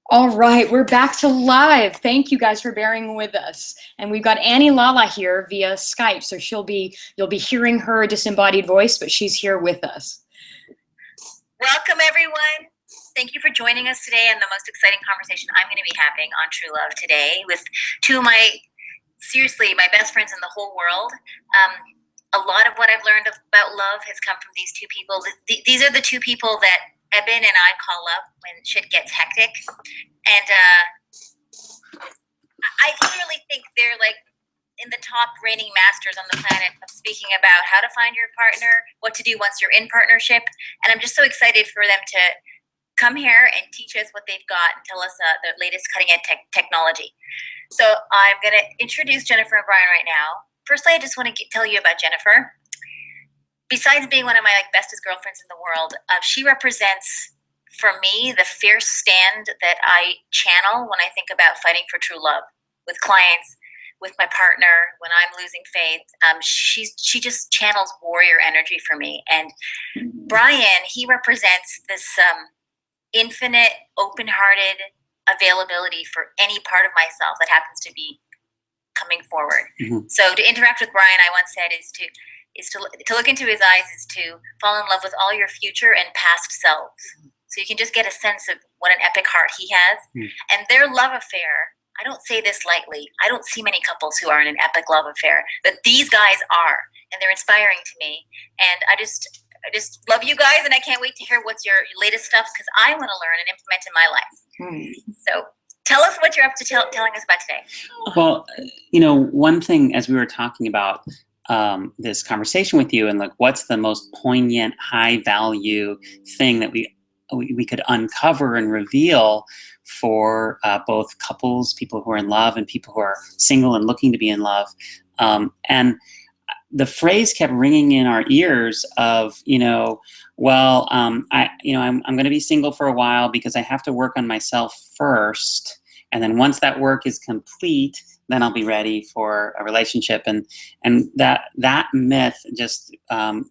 All right, we're back to live. Thank you guys for bearing with us. And we've got Annie Lalla here via Skype. So you'll be hearing her disembodied voice, but she's here with us. Welcome, everyone. Thank you for joining us today on the most exciting conversation I'm going to be having on true love today with two of my best friends in the whole world. A lot of what I've learned about love has come from these two people. These are the two people that Eben and I call up when shit gets hectic. And I literally think they're like in the top reigning masters on the planet of speaking about how to find your partner, what to do once you're in partnership. And I'm just so excited for them to come here and teach us what they've got and tell us the latest cutting edge technology. So I'm going to introduce Jennifer and Bryan right now. Firstly, I just want to tell you about Jennifer. Besides being one of my bestest girlfriends in the world, she represents, for me, the fierce stand that I channel when I think about fighting for true love with clients, with my partner, when I'm losing faith. She just channels warrior energy for me. And Bryan, he represents this infinite, open-hearted availability for any part of myself that happens to be coming forward. Mm-hmm. So to interact with Bryan, I once said, is to look into his eyes, is to fall in love with all your future and past selves. So you can just get a sense of what an epic heart he has. Mm. And their love affair, I don't say this lightly, I don't see many couples who are in an epic love affair, but these guys are, and they're inspiring to me. And I just love you guys, and I can't wait to hear what's your latest stuff, because I want to learn and implement in my life. Mm. So tell us what you're up to telling us about today. Well, one thing, as we were talking about this conversation with you, and like, what's the most poignant, high value thing that we could uncover and reveal for both couples, people who are in love, and people who are single and looking to be in love. And the phrase kept ringing in our ears of, I'm going to be single for a while because I have to work on myself first. And then once that work is complete, then I'll be ready for a relationship. And that myth just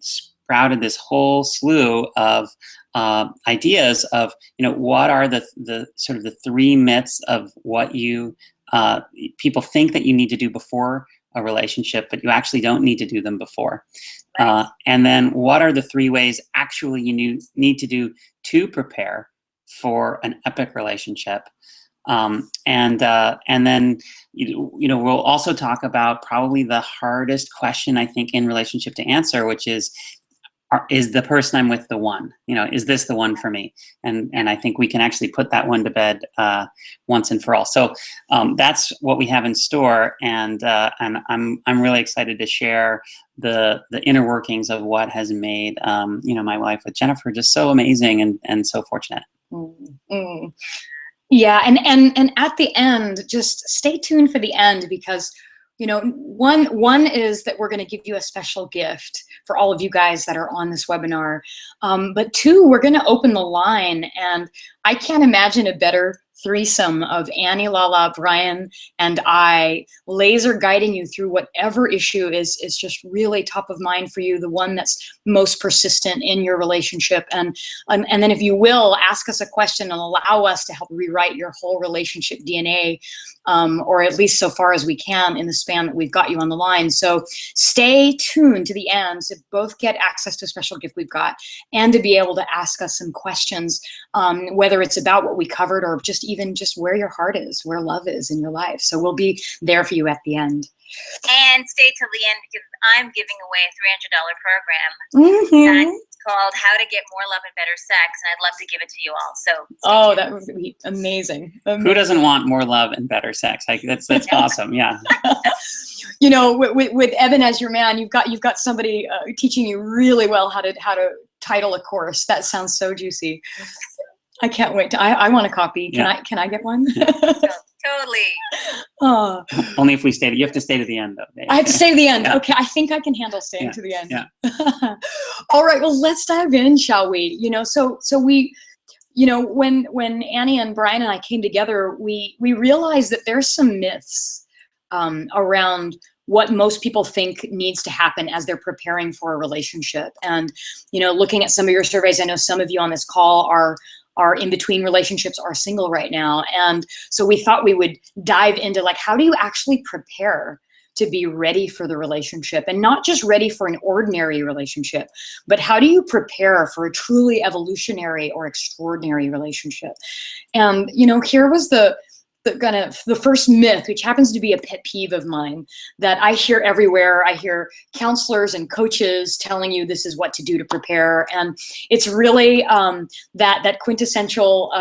sprouted this whole slew of ideas of, what are the sort of the three myths of what people think that you need to do before a relationship, but you actually don't need to do them before. And then what are the three ways actually you need to do to prepare for an epic relationship? And then, we'll also talk about probably the hardest question, I think, in relationship to answer, which is the person I'm with the one? Is this the one for me? And I think we can actually put that one to bed once and for all. So that's what we have in store, and I'm really excited to share the inner workings of what has made my life with Jennifer just so amazing and so fortunate. Mm-hmm. Yeah, and at the end, just stay tuned for the end, because one is that we're going to give you a special gift for all of you guys that are on this webinar. But two, we're going to open the line, and I can't imagine a better threesome of Annie, Lalla, Bryan, and I laser guiding you through whatever issue is just really top of mind for you, the one that's most persistent in your relationship. And then, if you will, ask us a question and allow us to help rewrite your whole relationship DNA, or at least so far as we can in the span that we've got you on the line. So stay tuned to the end to both get access to a special gift we've got, and to be able to ask us some questions, whether it's about what we covered or even just where your heart is, where love is in your life. So we'll be there for you at the end. And stay till the end, because I'm giving away a $300 program. Mm-hmm. That's called How to Get More Love and Better Sex, and I'd love to give it to you all. So that would be amazing. Who doesn't want more love and better sex? That's awesome. Yeah. With Eben as your man, you've got somebody teaching you really well how to title a course. That sounds so juicy. I can't wait. I want a copy. Can I get one? Totally. Only if we stay. You have to stay to the end, though. I have to stay to the end. Yeah. Okay, I think I can handle staying to the end. Yeah. All right. Well, let's dive in, shall we? So we, when Annie and Bryan and I came together, we realized that there's some myths around what most people think needs to happen as they're preparing for a relationship. And, looking at some of your surveys, I know some of you on this call are are in between relationships are single right now. And so we thought we would dive into like, how do you actually prepare to be ready for the relationship, and not just ready for an ordinary relationship, but how do you prepare for a truly evolutionary or extraordinary relationship? And, you know, here was the first myth, which happens to be a pet peeve of mine, that I hear everywhere. I hear counselors and coaches telling you this is what to do to prepare. And it's really that quintessential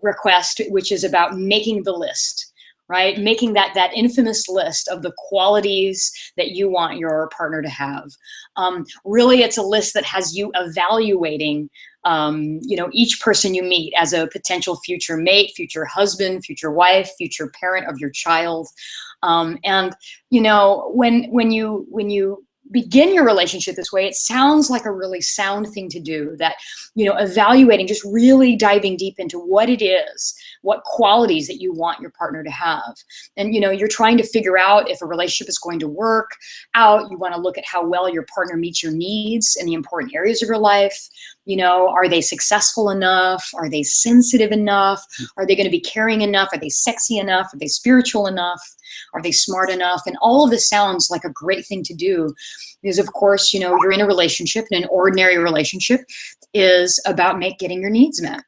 request, which is about making the list, right? Making that infamous list of the qualities that you want your partner to have. Really, it's a list that has you evaluating you know, each person you meet as a potential future mate, future husband, future wife, future parent of your child. And, you know, when you begin your relationship this way, it sounds like a really sound thing to do, that, you know, evaluating, just really diving deep into what it is, what qualities that you want your partner to have. And, you know, you're trying to figure out if a relationship is going to work out. You want to look at how well your partner meets your needs in the important areas of your life. You know, are they successful enough? Are they sensitive enough? Are they going to be caring enough? Are they sexy enough? Are they spiritual enough? Are they smart enough? And all of this sounds like a great thing to do, because of course, you know, you're in a relationship, and an ordinary relationship is about getting your needs met.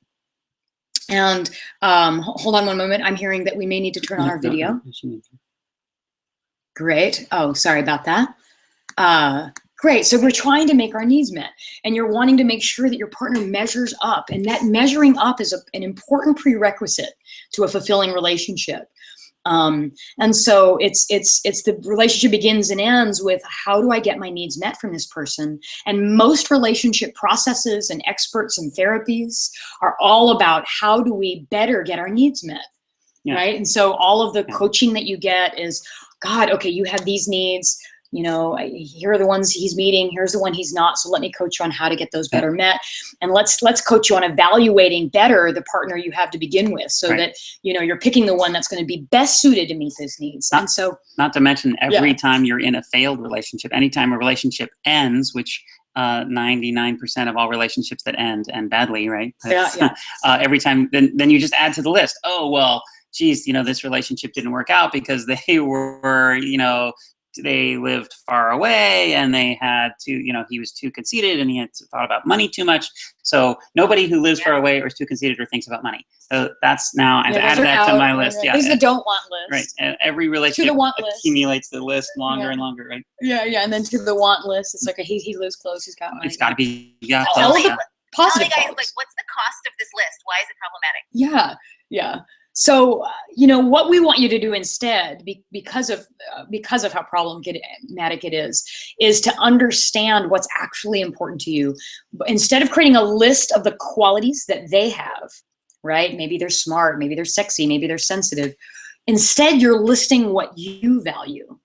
And hold on one moment. I'm hearing that we may need to turn on our video. Great. Oh, sorry about that. Great. So we're trying to make our needs met, and you're wanting to make sure that your partner measures up, and that measuring up is an important prerequisite to a fulfilling relationship. And so it's the relationship begins and ends with, how do I get my needs met from this person? And most relationship processes and experts and therapies are all about how do we better get our needs met, right? And so all of the coaching that you get is, God, okay, you have these needs. You know, here are the ones he's meeting. Here's the one he's not. So let me coach you on how to get those better met. And let's coach you on evaluating better the partner you have to begin with, so that, you know, you're picking the one that's going to be best suited to meet those needs. And so, not to mention, every time you're in a failed relationship, anytime a relationship ends, which 99% of all relationships that end badly, right? Every time, then you just add to the list. Oh, well, geez, you know, this relationship didn't work out because they were, you know, they lived far away, and they had to, you know, he was too conceited, and he had thought about money too much. So nobody who lives far away or is too conceited or thinks about money. So that's, now I've added that to my list. There's the don't want list. Right. And every relationship accumulates the list longer and longer, right? Yeah. And then to the want list, it's like, he lives close, he's got money. It's got to be, positive. Guys, like, what's the cost of this list? Why is it problematic? Yeah. So, you know, what we want you to do instead, because of how problematic it is to understand what's actually important to you. Instead of creating a list of the qualities that they have, right? Maybe they're smart, maybe they're sexy, maybe they're sensitive. Instead, you're listing what you value.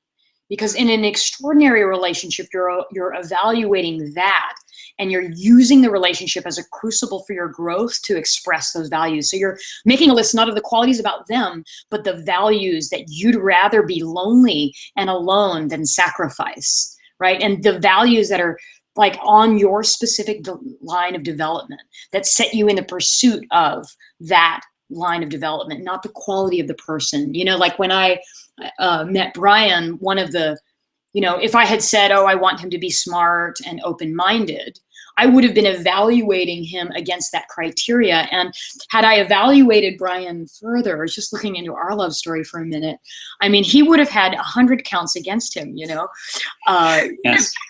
Because in an extraordinary relationship, you're evaluating that, and you're using the relationship as a crucible for your growth to express those values. So you're making a list not of the qualities about them, but the values that you'd rather be lonely and alone than sacrifice, right? And the values that are like on your specific line of development that set you in the pursuit of that line of development, not the quality of the person. You know, like when I met Bryan, one of the, you know, if I had said, oh, I want him to be smart and open-minded, I would have been evaluating him against that criteria. And had I evaluated Bryan further, just looking into our love story for a minute, I mean, he would have had 100 counts against him, you know.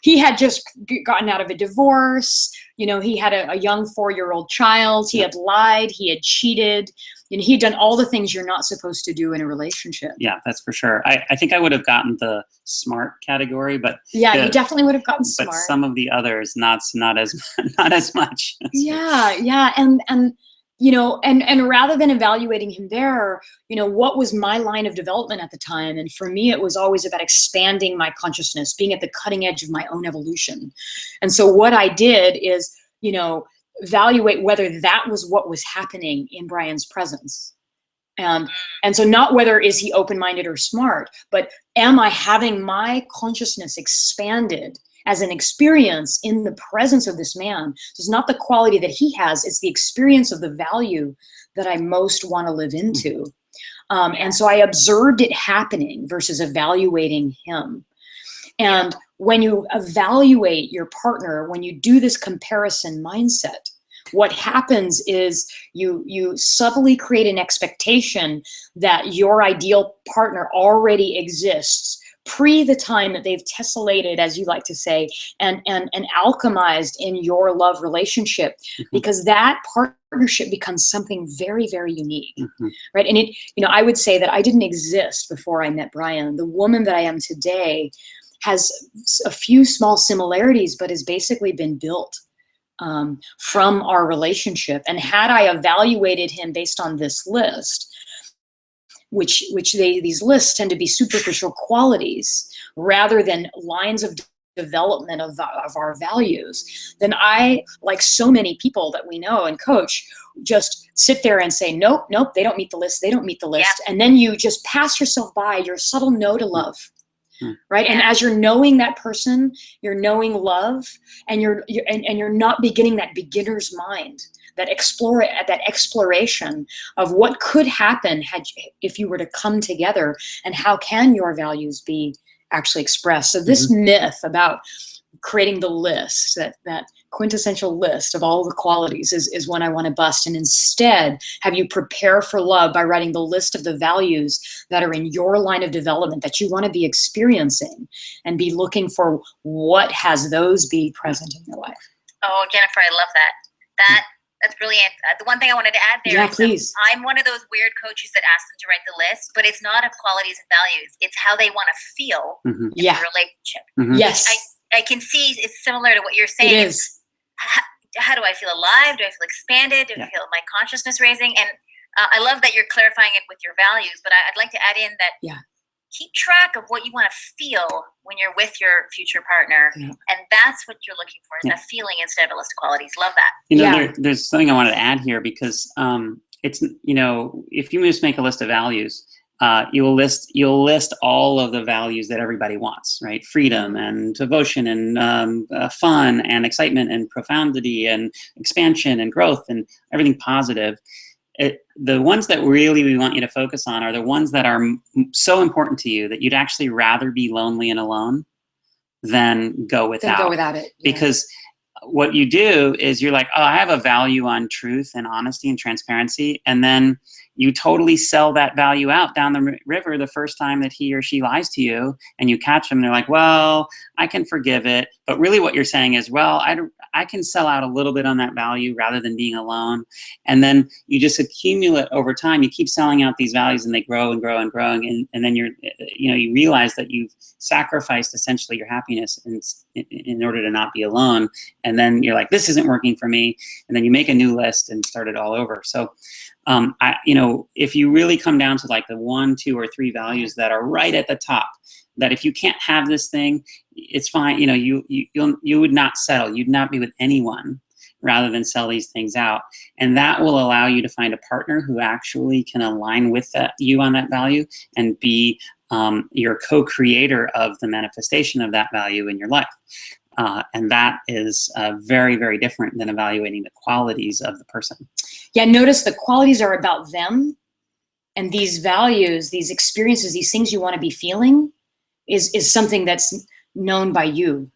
He had just gotten out of a divorce. You know, he had a young 4-year-old child. He had lied. He had cheated. You know, he'd done all the things you're not supposed to do in a relationship. Yeah, that's for sure. I think I would have gotten the smart category, but you definitely would have gotten smart. But some of the others, not as much. Yeah, and you know, and rather than evaluating him there, you know, what was my line of development at the time? And for me, it was always about expanding my consciousness, being at the cutting edge of my own evolution. And so what I did is, you know, evaluate whether that was what was happening in Bryan's presence. And so not whether is he open-minded or smart, but am I having my consciousness expanded as an experience in the presence of this man. So it's not the quality that he has, it's the experience of the value that I most want to live into. And so I observed it happening versus evaluating him. And when you evaluate your partner, when you do this comparison mindset, what happens is you subtly create an expectation that your ideal partner already exists pre the time that they've tessellated, as you like to say, and alchemized in your love relationship, because that partnership becomes something very, very unique, right? And I would say that I didn't exist before I met Bryan. The woman that I am today has a few small similarities, but has basically been built from our relationship. And had I evaluated him based on this list, which these lists tend to be superficial qualities rather than lines of development of our values, then I, like so many people that we know and coach, just sit there and say, nope, they don't meet the list, they don't meet the list. And then you just pass yourself by your subtle no to love. Right. And as you're knowing that person, you're knowing love, and you're not beginning that beginner's mind, that exploration of what could happen if you were to come together, and how can your values be actually expressed. So this myth about creating the list, that quintessential list of all the qualities, is one I want to bust, and instead have you prepare for love by writing the list of the values that are in your line of development that you want to be experiencing, and be looking for what has those be present in your life. Oh, Jennifer, I love that. That's brilliant. The one thing I wanted to add there is please. I'm one of those weird coaches that asks them to write the list, but it's not of qualities and values. It's how they want to feel in the relationship. Yes. I can see it's similar to what you're saying. It is. How do I feel alive? Do I feel expanded? Do I feel my consciousness raising? And I love that you're clarifying it with your values, but I'd like to add in that keep track of what you want to feel when you're with your future partner. And that's what you're looking for, is that feeling instead of a list of qualities. Love that. There's something I wanted to add here, because it's, if you just make a list of values, you'll list all of the values that everybody wants, right? Freedom and devotion and fun and excitement and profundity and expansion and growth and everything positive. The ones that really we want you to focus on are the ones that are so important to you that you'd actually rather be lonely and alone than go without it. Because what you do is you're like, oh, I have a value on truth and honesty and transparency, and then you totally sell that value out down the river the first time that he or she lies to you, and you catch them. They're like, well, I can forgive it. But really what you're saying is, well, I can sell out a little bit on that value rather than being alone. And then you just accumulate over time. You keep selling out these values, and they grow and grow and grow. And then you realize that you've sacrificed essentially your happiness in order to not be alone. And then you're like, this isn't working for me. And then you make a new list and start it all over. So if you really come down to like the 1, 2, or 3 values that are right at the top, that if you can't have this thing, it's fine. You would not settle. You'd not be with anyone rather than sell these things out. And that will allow you to find a partner who actually can align with you on that value and be your co-creator of the manifestation of that value in your life. And that is very, very different than evaluating the qualities of the person. Yeah, notice the qualities are about them, and these values, these experiences, these things you want to be feeling is something that's known by you,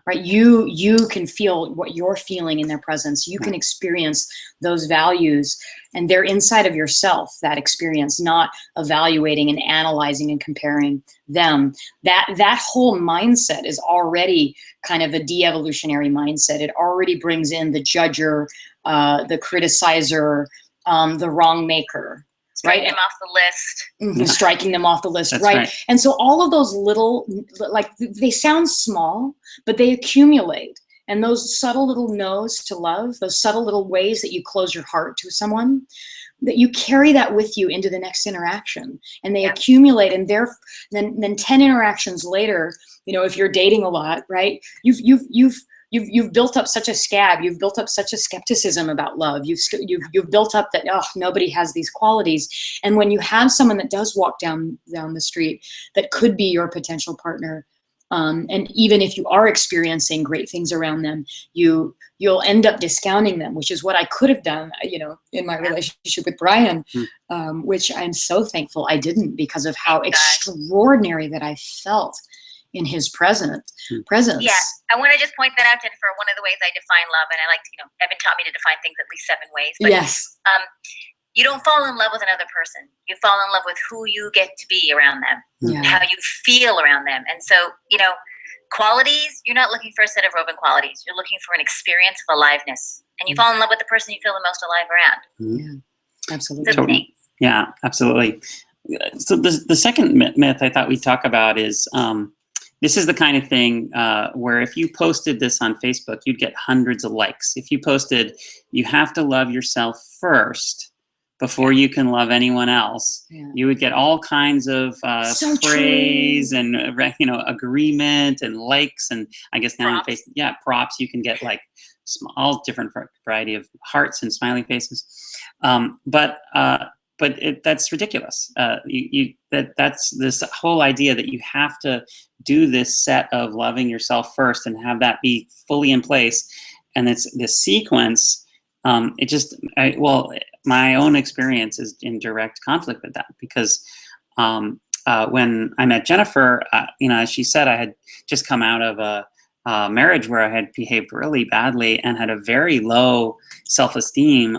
right? You can feel what you're feeling in their presence. You can experience those values, and they're inside of yourself, that experience, not evaluating and analyzing and comparing them. That whole mindset is already kind of a de-evolutionary mindset. It already brings in the judger, the criticizer, the wrong maker. Striking them off the list. Striking them off the list, That's right? And so all of those little, like, they sound small, but they accumulate. And those subtle little no's to love, those subtle little ways that you close your heart to someone, that you carry that with you into the next interaction, and they accumulate. And then 10 interactions later, if you're dating a lot, right? You've built up such a scab. You've built up such a skepticism about love. You've built up that, nobody has these qualities. And when you have someone that does walk down the street that could be your potential partner, And even if you are experiencing great things around them, you'll end up discounting them, which is what I could have done, in my relationship with Bryan, which I'm so thankful I didn't, because of how extraordinary that I felt in his presence. Yeah, I want to just point that out, Jennifer. One of the ways I define love, and I like to, Evan taught me to define things at least 7 ways. But, yes. You don't fall in love with another person. You fall in love with who you get to be around them, how you feel around them. And so, qualities, you're not looking for a set of Robin qualities. You're looking for an experience of aliveness. And you fall in love with the person you feel the most alive around. Yeah, absolutely. Totally. Yeah, absolutely. So the second myth I thought we'd talk about is, this is the kind of thing where if you posted this on Facebook, you'd get hundreds of likes. If you posted, you have to love yourself first before you can love anyone else, you would get all kinds of praise and agreement and likes, and I guess now props. in Facebook, props. You can get like all different variety of hearts and smiley faces, but that's ridiculous. That's this whole idea that you have to do this set of loving yourself first and have that be fully in place, and it's this sequence. My own experience is in direct conflict with that, because when I met Jennifer, as she said, I had just come out of a marriage where I had behaved really badly and had a very low self-esteem,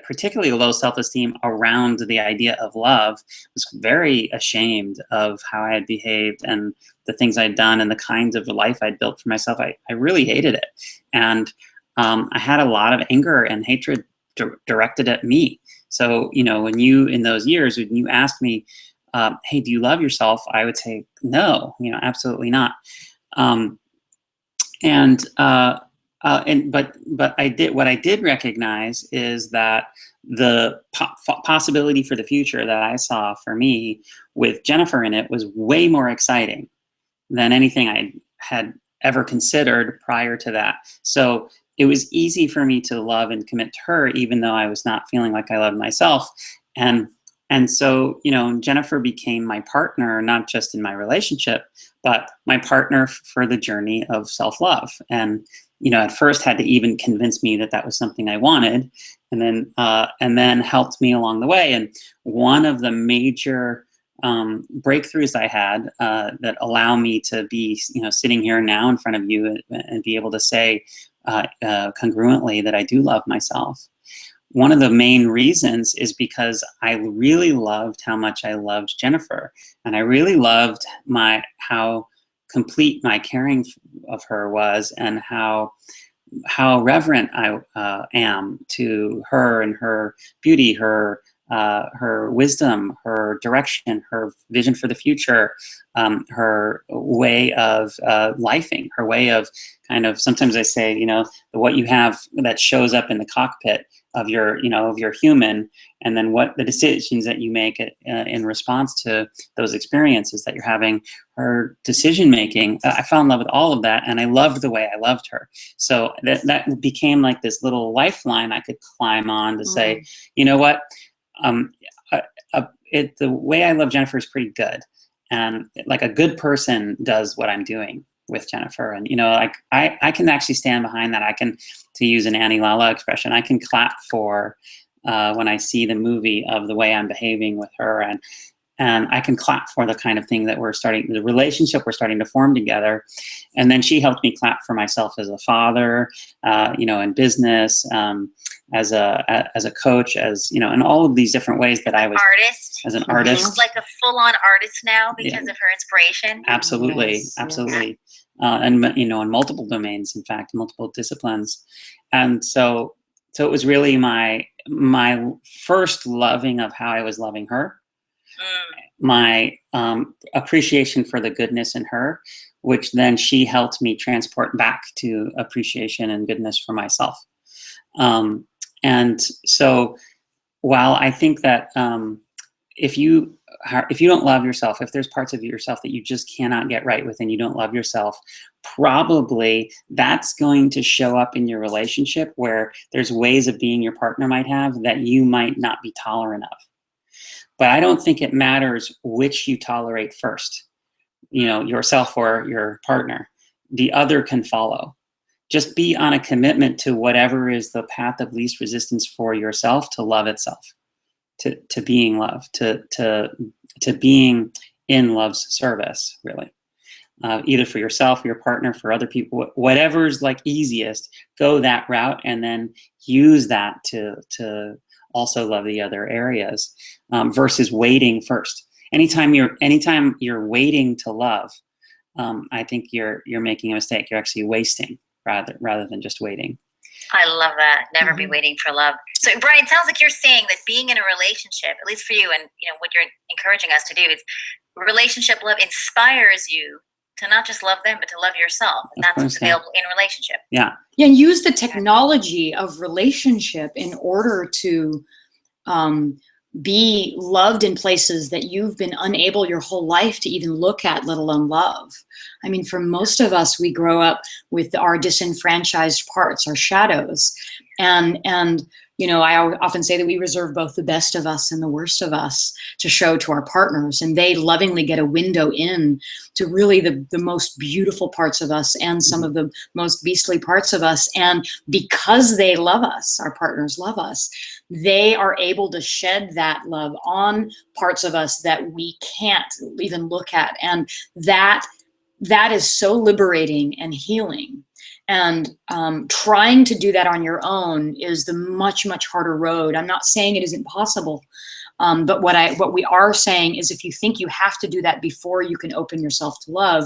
particularly low self-esteem around the idea of love. I was very ashamed of how I had behaved and the things I'd done and the kinds of life I'd built for myself. I really hated it. And I had a lot of anger and hatred directed at me. So, when you, in those years, when you asked me, hey, do you love yourself? I would say, no, absolutely not. But what I did recognize is that the possibility for the future that I saw for me with Jennifer in it was way more exciting than anything I had ever considered prior to that. So it was easy for me to love and commit to her, even though I was not feeling like I loved myself. And so, Jennifer became my partner, not just in my relationship, but my partner for the journey of self-love. And, at first had to even convince me that that was something I wanted, and then helped me along the way. And one of the major breakthroughs I had that allow me to be, sitting here now in front of you and be able to say congruently that I do love myself. One of the main reasons is because I really loved how much I loved Jennifer, and I really loved how complete my caring of her was, and how reverent I am to her and her beauty, her wisdom, her direction, her vision for the future, her way of lifing, her way of kind of, sometimes I say, what you have that shows up in the cockpit of your human, and then what the decisions that you make in response to those experiences that you're having, her decision making. I fell in love with all of that, and I loved the way I loved her. So that became like this little lifeline I could climb on to say, you know what, the way I love Jennifer is pretty good, and like a good person does what I'm doing with Jennifer. And I can actually stand behind that. I can, to use an Annie Lalla expression, I can clap for when I see the movie of the way I'm behaving with her, and I can clap for the kind of thing that the relationship we're starting to form together. And then she helped me clap for myself as a father, in business, as a coach, in all of these different ways that I was artist. As an artist. She's like a full-on artist now because of her inspiration. Absolutely, Yes, absolutely. And in multiple domains, in fact, multiple disciplines. And so it was really my first loving of how I was loving her, my appreciation for the goodness in her, which then she helped me transport back to appreciation and goodness for myself. And so while I think that if you don't love yourself, if there's parts of yourself that you just cannot get right with and you don't love yourself, probably that's going to show up in your relationship, where there's ways of being your partner might have that you might not be tolerant of. But I don't think it matters which you tolerate first. yourself or your partner. The other can follow. Just be on a commitment to whatever is the path of least resistance for yourself to love itself, to being love, to being in love's service, really. Either for yourself, your partner, for other people, whatever's like easiest, go that route, and then use that to also love the other areas, versus waiting first. Anytime you're waiting to love, I think you're making a mistake. You're actually wasting rather than just waiting. I love that. Never be waiting for love. So, Bryan, it sounds like you're saying that being in a relationship, at least for you, and what you're encouraging us to do is relationship love inspires you to not just love them, but to love yourself. And that's what's available in relationship. Yeah, and use the technology of relationship in order to be loved in places that you've been unable your whole life to even look at, let alone love. I mean, for most of us, we grow up with our disenfranchised parts, our shadows. And I often say that we reserve both the best of us and the worst of us to show to our partners. And they lovingly get a window in to really the most beautiful parts of us and some of the most beastly parts of us. And because they love us, our partners love us, they are able to shed that love on parts of us that we can't even look at. And that is so liberating and healing. And trying to do that on your own is the much, much harder road. I'm not saying it isn't possible, but what we are saying is, if you think you have to do that before you can open yourself to love,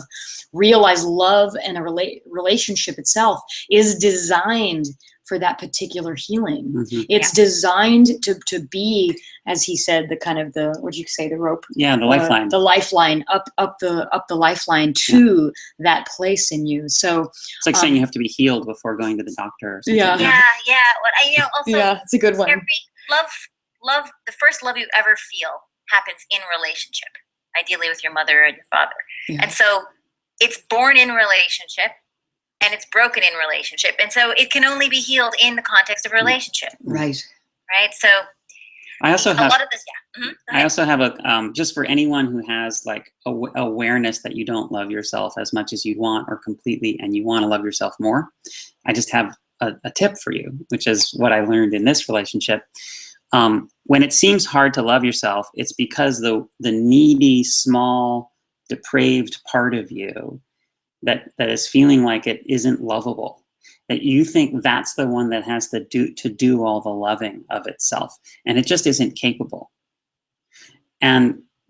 realize love and a relationship itself is designed for that particular healing. It's designed to be, as he said, the kind of what'd you say, the rope? Yeah, the lifeline. The lifeline up the lifeline to that place in you. So it's like saying you have to be healed before going to the doctor or something. Yeah. Well, also, yeah, it's a good one. Love, the first love you ever feel happens in relationship, ideally with your mother and your father. Yeah. And so it's born in relationship. And it's broken in relationship. And so it can only be healed in the context of relationship. Right. Right. So I also have a lot of this. Yeah. I also have just for anyone who has like awareness that you don't love yourself as much as you want, or completely, and you want to love yourself more. I just have a tip for you, which is what I learned in this relationship. When it seems hard to love yourself, it's because the needy, small, depraved part of you that is feeling like it isn't lovable, that you think that's the one that has to do all the loving of itself, and it just isn't capable.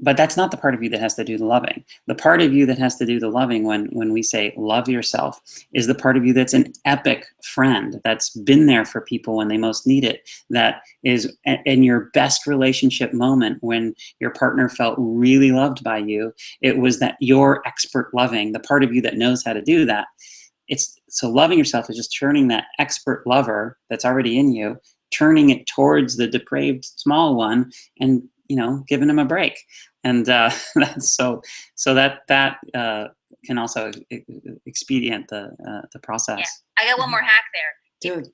But that's not the part of you that has to do the loving. The part of you that has to do the loving when we say love yourself is the part of you that's an epic friend, that's been there for people when they most need it, that is in your best relationship moment when your partner felt really loved by you. It was that your expert loving, the part of you that knows how to do that. So loving yourself is just turning that expert lover that's already in you, turning it towards the depraved small one, and giving them a break. And that's so that can also expedient the process. Yeah. I got one more hack there. Dude.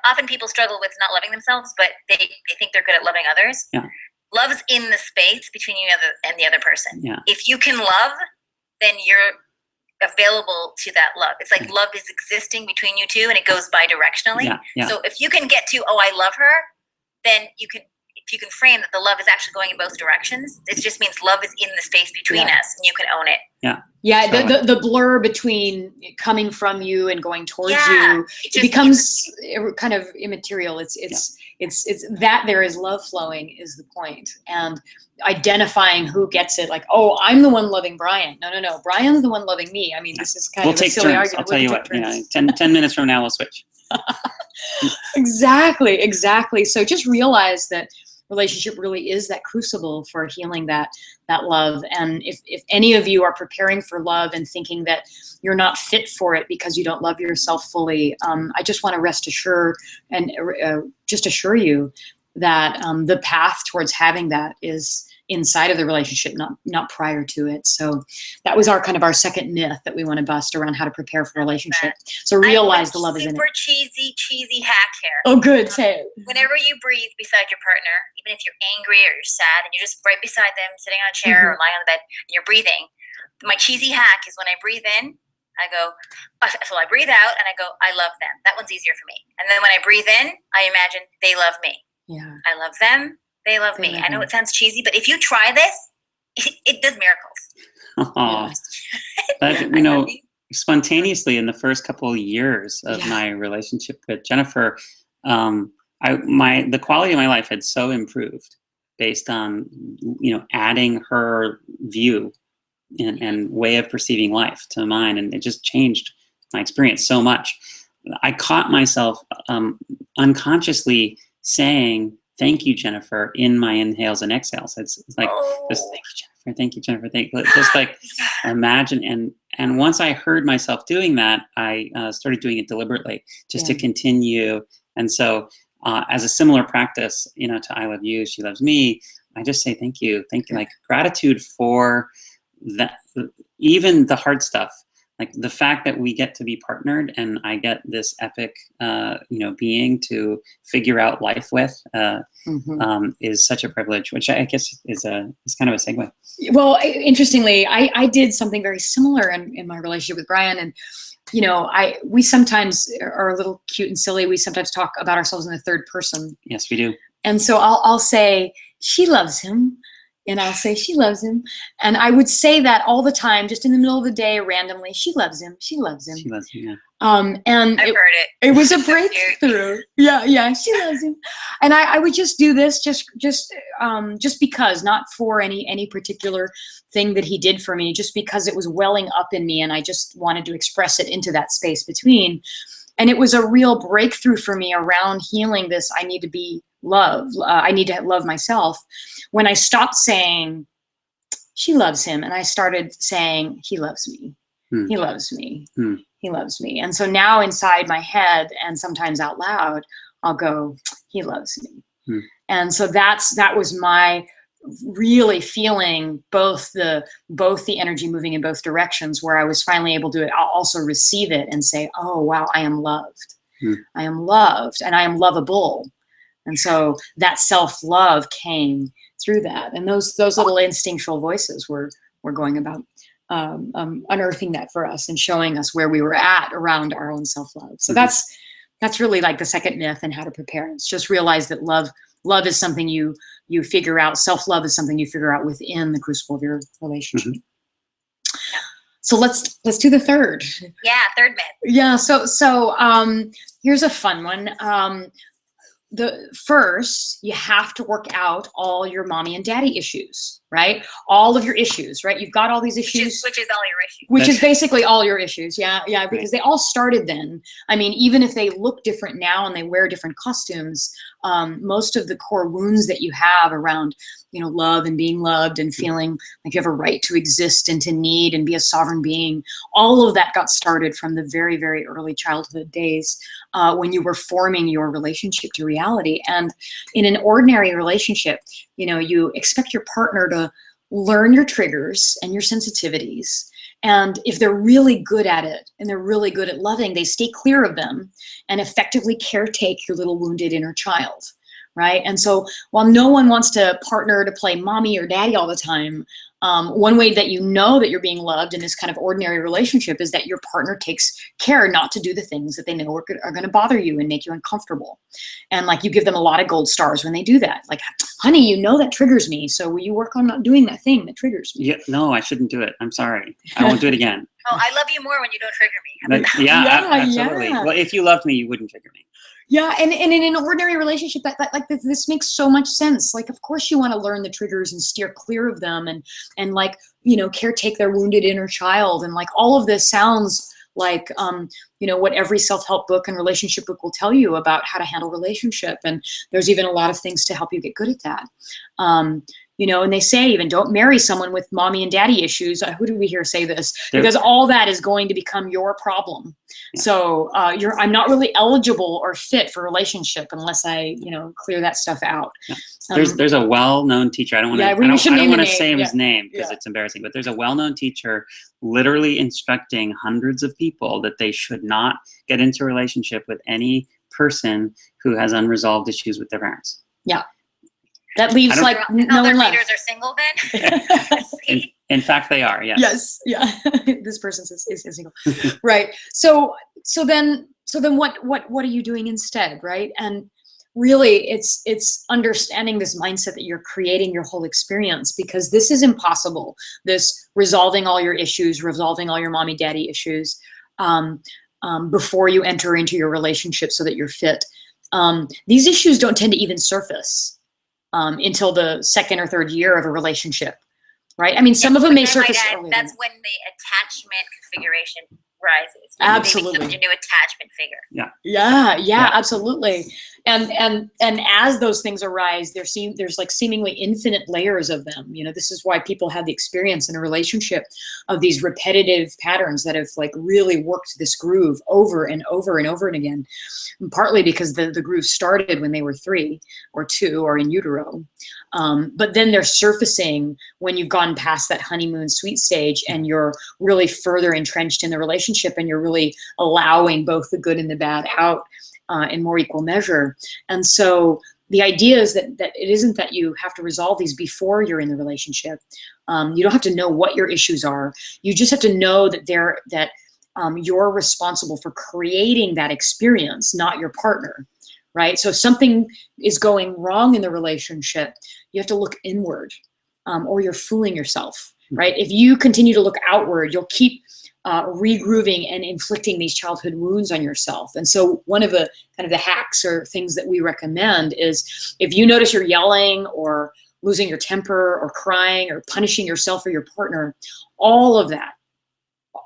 Often people struggle with not loving themselves, but they think they're good at loving others. Yeah. Love's in the space between you and the other person. Yeah. If you can love, then you're available to that love. It's like love is existing between you two, and it goes bi-directionally. Yeah. Yeah. So if you can get to, I love her, then you can frame that the love is actually going in both directions. It just means love is in the space between us, and you can own it. Yeah. Yeah. The blur between coming from you and going towards you, it becomes kind of immaterial. It's that there is love flowing is the point. And identifying who gets it, like, I'm the one loving Bryan. No. Bryan's the one loving me. I mean, this is kind of a silly argument. I'll tell you what, 10 minutes from now, we'll switch. Exactly. So just realize that relationship really is that crucible for healing that love. And if any of you are preparing for love and thinking that you're not fit for it because you don't love yourself fully, I just want to rest assured and just assure you that the path towards having that is inside of the relationship, not prior to it. So that was our second myth that we want to bust around how to prepare for a relationship. So realize the love is in it. Super cheesy hack here. Oh, good. Say it. Whenever you breathe beside your partner, even if you're angry or you're sad, and you're just right beside them, sitting on a chair or lying on the bed, and you're breathing, my cheesy hack is when I breathe in, I go, so I breathe out and I go, I love them. That one's easier for me. And then when I breathe in, I imagine they love me. Yeah. I love them. They love me. I know it sounds cheesy, but if you try this, it does miracles. Oh, but, you know, spontaneously in the first couple of years of my relationship with Jennifer, the quality of my life had so improved based on, you know, adding her view and way of perceiving life to mine, and it just changed my experience so much. I caught myself unconsciously saying, "Thank you, Jennifer," in my inhales and exhales. It's like, just thank you, Jennifer. Thank you, Jennifer. Thank you. Just like imagine. And once I heard myself doing that, I started doing it deliberately, just to continue. And so, as a similar practice, you know, to I love you, she loves me, I just say thank you, like gratitude for that, even the hard stuff. Like the fact that we get to be partnered and I get this epic, you know, being to figure out life with is such a privilege, which I guess is kind of a segue. Well, interestingly, I did something very similar in my relationship with Bryan, and you know, we sometimes are a little cute and silly. We sometimes talk about ourselves in the third person. Yes, we do. And so I'll say, she loves him. And I'll say, she loves him. And I would say that all the time, just in the middle of the day, randomly, she loves him. She loves him. She loves him, yeah. And I've heard it. It was a breakthrough. Yeah, she loves him. And I would just do this just because, not for any particular thing that he did for me, just because it was welling up in me and I just wanted to express it into that space between. And it was a real breakthrough for me around healing this. I need to be loved. I need to love myself. When I stopped saying, she loves him, and I started saying, he loves me. He loves me. He loves me. And so now inside my head and sometimes out loud, I'll go, he loves me. And so that was my really feeling both the energy moving in both directions, where I was finally able to also receive it and say, oh, wow, I am loved. I am loved and I am lovable. And so that self-love came through that. And those little instinctual voices were going about unearthing that for us and showing us where we were at around our own self-love. So that's really like the second myth and how to prepare. It's just realize that love is something you figure out. Self-love is something you figure out within the crucible of your relationship. So let's do the third. Yeah, third myth. Yeah. So here's a fun one. The first, you have to work out all your mommy and daddy issues, right? All of your issues, right? You've got all these issues. Which is all your issues. Which is basically all your issues, yeah, because they all started then. I mean, even if they look different now and they wear different costumes, most of the core wounds that you have around, you know, love and being loved and feeling like you have a right to exist and to need and be a sovereign being, all of that got started from the very, very early childhood days when you were forming your relationship to reality. And in an ordinary relationship, you know, you expect your partner to learn your triggers and your sensitivities. And if they're really good at it and they're really good at loving, they stay clear of them and effectively caretake your little wounded inner child, right? And so while no one wants to partner to play mommy or daddy all the time, one way that you know that you're being loved in this kind of ordinary relationship is that your partner takes care not to do the things that they know are going to bother you and make you uncomfortable. And like you give them a lot of gold stars when they do that. Like, honey, you know that triggers me. So will you work on not doing that thing that triggers me? Yeah, no, I shouldn't do it. I'm sorry. I won't do it again. Oh, I love you more when you don't trigger me. Absolutely. Yeah. Well, if you loved me, you wouldn't trigger me. Yeah, and in an ordinary relationship, that like this makes so much sense. Like, of course, you want to learn the triggers and steer clear of them, and like, you know, caretake their wounded inner child, and like all of this sounds like you know, what every self-help book and relationship book will tell you about how to handle relationship. And there's even a lot of things to help you get good at that. You know, and they say even don't marry someone with mommy and daddy issues. Who do we hear say this? Because all that is going to become your problem. Yeah. So I'm not really eligible or fit for relationship unless I, you know, clear that stuff out. Yeah. There's a well-known teacher. I don't want to say his name because it's embarrassing, but there's a well-known teacher literally instructing hundreds of people that they should not get into a relationship with any person who has unresolved issues with their parents. Yeah. That leaves like no one left. Readers are single then? In fact, they are. Yes. Yes. Yeah. This person is single. Right. So then what are you doing instead? Right. And really it's understanding this mindset that you're creating your whole experience, because this is impossible. This resolving all your issues, resolving all your mommy daddy issues, before you enter into your relationship so that you're fit. These issues don't tend to even surface until the second or third year of a relationship. Right. I mean, some of them may surface earlier. That's when the attachment configuration rises. Absolutely. Becomes your new attachment figure. Yeah, absolutely. And as those things arise, there's like seemingly infinite layers of them. You know, this is why people have the experience in a relationship of these repetitive patterns that have like really worked this groove over and over and over and again. And partly because the groove started when they were 3 or 2 or in utero. But then they're surfacing when you've gone past that honeymoon sweet stage and you're really further entrenched in the relationship and you're really allowing both the good and the bad out in more equal measure. And so the idea is that it isn't that you have to resolve these before you're in the relationship. You don't have to know what your issues are. You just have to know that you're responsible for creating that experience, not your partner. Right? So if something is going wrong in the relationship, you have to look inward, or you're fooling yourself, right? If you continue to look outward, you'll keep regrooving and inflicting these childhood wounds on yourself. And so one of the kind of the hacks or things that we recommend is, if you notice you're yelling or losing your temper or crying or punishing yourself or your partner, all of that,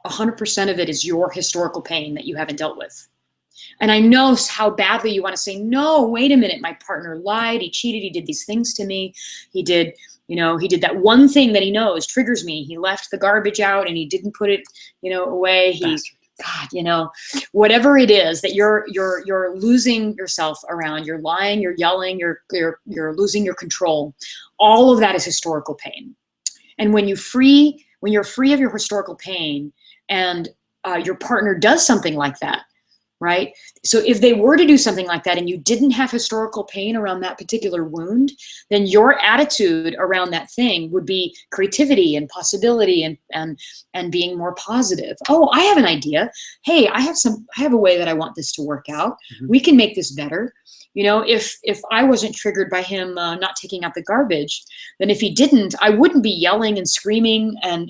100% of it is your historical pain that you haven't dealt with. And I know how badly you want to say, no, wait a minute, my partner lied, he cheated, he did these things to me, he did that one thing that he knows triggers me, he left the garbage out and he didn't put it, away, God, whatever it is that you're losing yourself around, you're lying, you're yelling, you're losing your control, all of that is historical pain. And when you're free of your historical pain and your partner does something like that, right? So if they were to do something like that and you didn't have historical pain around that particular wound, then your attitude around that thing would be creativity and possibility and being more positive. Oh, I have an idea. Hey, I have a way that I want this to work out. Mm-hmm. We can make this better. If I wasn't triggered by him not taking out the garbage, then if he didn't, I wouldn't be yelling and screaming and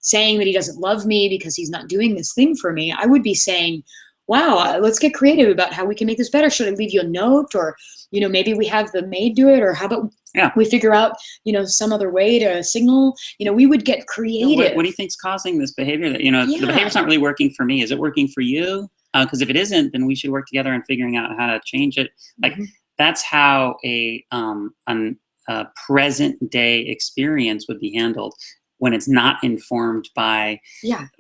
saying that he doesn't love me because he's not doing this thing for me. I would be saying, wow, let's get creative about how we can make this better. Should I leave you a note, or, maybe we have the maid do it, or how about we figure out, some other way to signal, we would get creative. What do you think's causing this behavior? That, the behavior's not really working for me. Is it working for you? Because if it isn't, then we should work together on figuring out how to change it. Like, that's how a present day experience would be handled, when it's not informed by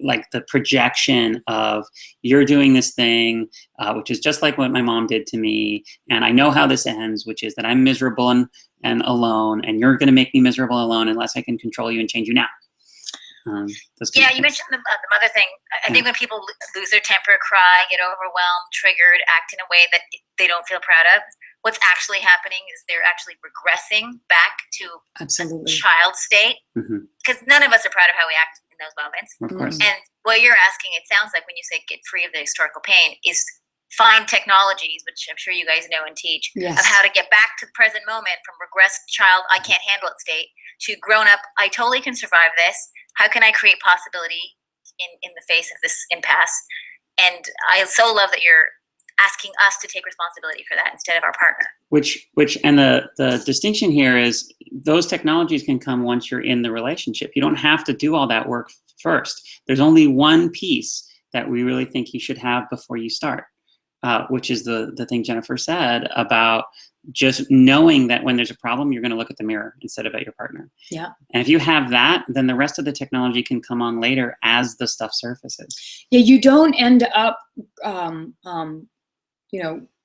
like the projection of, you're doing this thing, which is just like what my mom did to me. And I know how this ends, which is that I'm miserable and alone, and you're going to make me miserable alone unless I can control you and change you now. You mentioned the mother thing. I think when people lose their temper, cry, get overwhelmed, triggered, act in a way that they don't feel proud of, what's actually happening is they're actually regressing back to a child state, because none of us are proud of how we act in those moments. Of course. And what you're asking, it sounds like, when you say get free of the historical pain, is find technologies, which I'm sure you guys know and teach, of how to get back to the present moment from regressed child, I can't handle it state, to grown up, I totally can survive this. How can I create possibility in the face of this impasse? And I so love that you're asking us to take responsibility for that instead of our partner. And the distinction here is, those technologies can come once you're in the relationship. You don't have to do all that work first. There's only one piece that we really think you should have before you start, which is the thing Jennifer said about just knowing that when there's a problem, you're going to look at the mirror instead of at your partner. Yeah. And if you have that, then the rest of the technology can come on later as the stuff surfaces. Yeah, you don't end up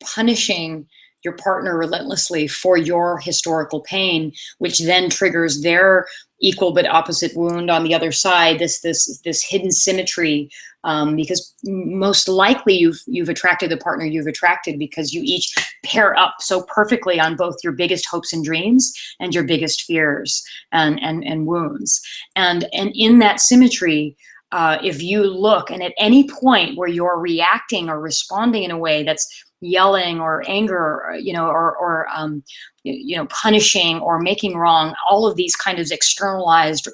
punishing your partner relentlessly for your historical pain, which then triggers their equal but opposite wound on the other side, this hidden symmetry, because most likely you've attracted the partner you've attracted because you each pair up so perfectly on both your biggest hopes and dreams and your biggest fears and wounds. And in that symmetry, if you look, and at any point where you're reacting or responding in a way that's yelling or anger, or punishing or making wrong, all of these kind of externalized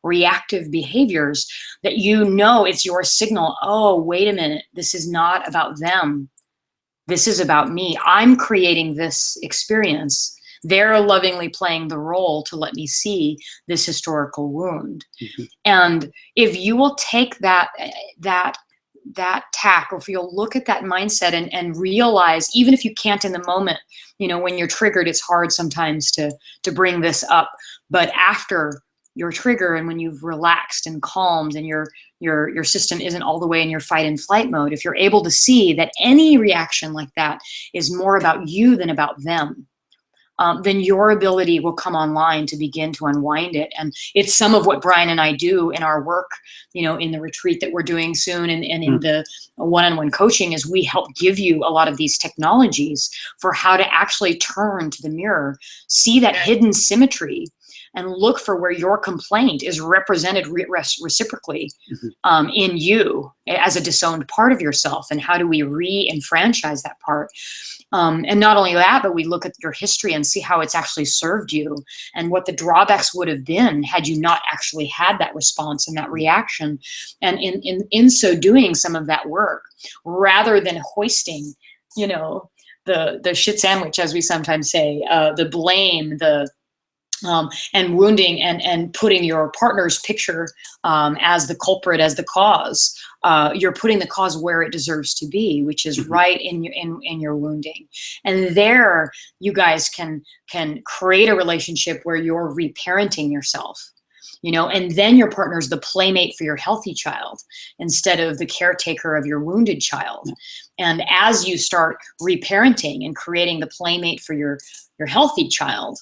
reactive behaviors, that it's your signal. Oh, wait a minute, this is not about them. This is about me. I'm creating this experience. They're lovingly playing the role to let me see this historical wound. Mm-hmm. And if you will take that tack, or if you'll look at that mindset and realize, even if you can't in the moment, when you're triggered, it's hard sometimes to bring this up, but after your trigger and when you've relaxed and calmed and your system isn't all the way in your fight and flight mode, if you're able to see that any reaction like that is more about you than about them, then your ability will come online to begin to unwind it. And it's some of what Bryan and I do in our work, in the retreat that we're doing soon, and in the one-on-one coaching, is we help give you a lot of these technologies for how to actually turn to the mirror, see that hidden symmetry, and look for where your complaint is represented reciprocally in you as a disowned part of yourself. And how do we re-enfranchise that part? And not only that, but we look at your history and see how it's actually served you and what the drawbacks would have been had you not actually had that response and that reaction. And in so doing some of that work, rather than hoisting, the shit sandwich, as we sometimes say, the blame, and wounding and putting your partner's picture as the culprit, as the cause, you're putting the cause where it deserves to be, which is right in your wounding. And there, you guys can create a relationship where you're reparenting yourself, and then your partner's the playmate for your healthy child instead of the caretaker of your wounded child. And as you start reparenting and creating the playmate for your healthy child,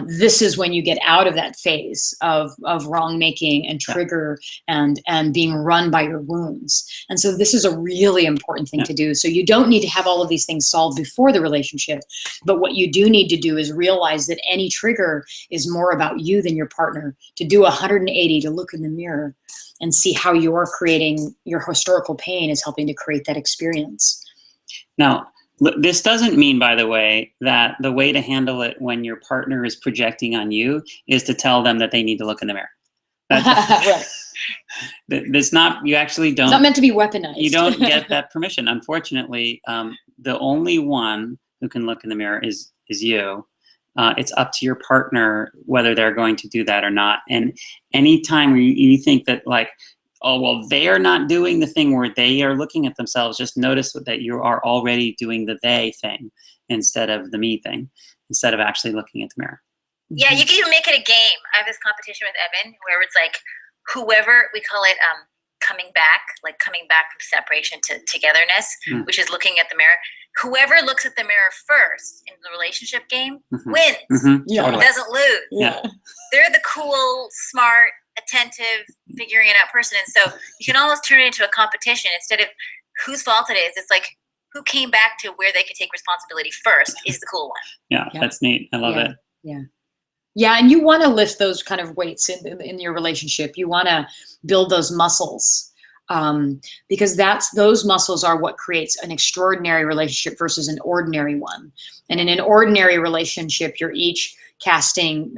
this is when you get out of that phase of wrong making and trigger and being run by your wounds. And so this is a really important thing to do. So you don't need to have all of these things solved before the relationship, but what you do need to do is realize that any trigger is more about you than your partner, to do 180, to look in the mirror and see how you're creating your historical pain is helping to create that experience. Now, this doesn't mean, by the way, that the way to handle it when your partner is projecting on you is to tell them that they need to look in the mirror. Right. That's not, you actually don't. It's not meant to be weaponized. You don't get that permission. Unfortunately, the only one who can look in the mirror is you. It's up to your partner whether they're going to do that or not. And anytime you think that, like, oh, well, they are not doing the thing where they are looking at themselves, just notice that you are already doing the they thing instead of the me thing, instead of actually looking at the mirror. Yeah, you can even make it a game. I have this competition with Evan where it's like whoever, we call it coming back from separation to togetherness, which is looking at the mirror. Whoever looks at the mirror first in the relationship game wins. Yeah. Doesn't lose. Yeah. They're the cool, smart, attentive, figuring it out person. And so you can almost turn it into a competition instead of whose fault it is. It's like who came back to where they could take responsibility first is the cool one. Yeah. That's neat. I love it. Yeah, and you want to lift those kind of weights in your relationship. You want to build those muscles, because those muscles are what creates an extraordinary relationship versus an ordinary one. And in an ordinary relationship, you're each casting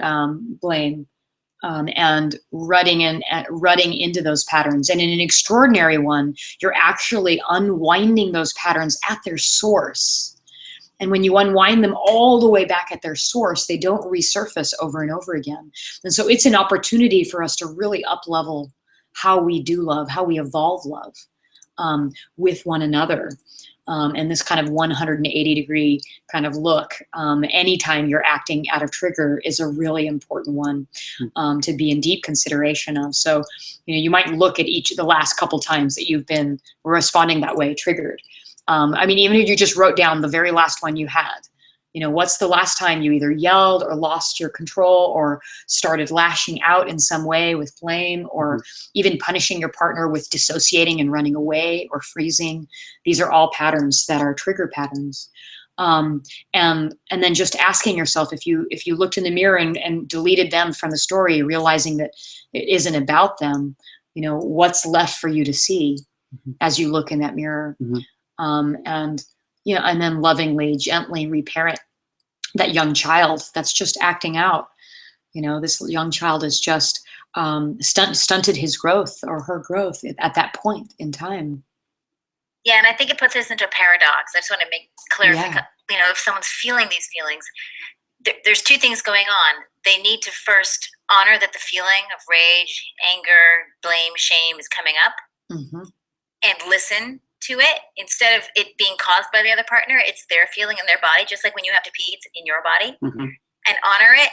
blame and rutting into those patterns. And in an extraordinary one, you're actually unwinding those patterns at their source. And when you unwind them all the way back at their source, they don't resurface over and over again. And so it's an opportunity for us to really up-level how we do love, how we evolve love with one another. And this kind of 180-degree kind of look, anytime you're acting out of trigger, is a really important one to be in deep consideration of. So, you might look at the last couple times that you've been responding that way, triggered. I mean, even if you just wrote down the very last one you had, You know, what's the last time you either yelled or lost your control or started lashing out in some way with blame, or even punishing your partner with dissociating and running away or freezing? These are all patterns that are trigger patterns. And then just asking yourself, if you looked in the mirror and deleted them from the story, realizing that it isn't about them, you know, what's left for you to see as you look in that mirror. And you know, and then lovingly, gently reparent that young child that's just acting out. You know, this young child is just stunted his growth or her growth at that point in time. Yeah, and I think it puts us into a paradox. I just want to make clarify. Yeah. You know, if someone's feeling these feelings, there's two things going on. They need to first honor that the feeling of rage, anger, blame, shame is coming up, and listen to it instead of it being caused by the other partner. It's their feeling in their body, just like when you have to pee, it's in your body, and honor it.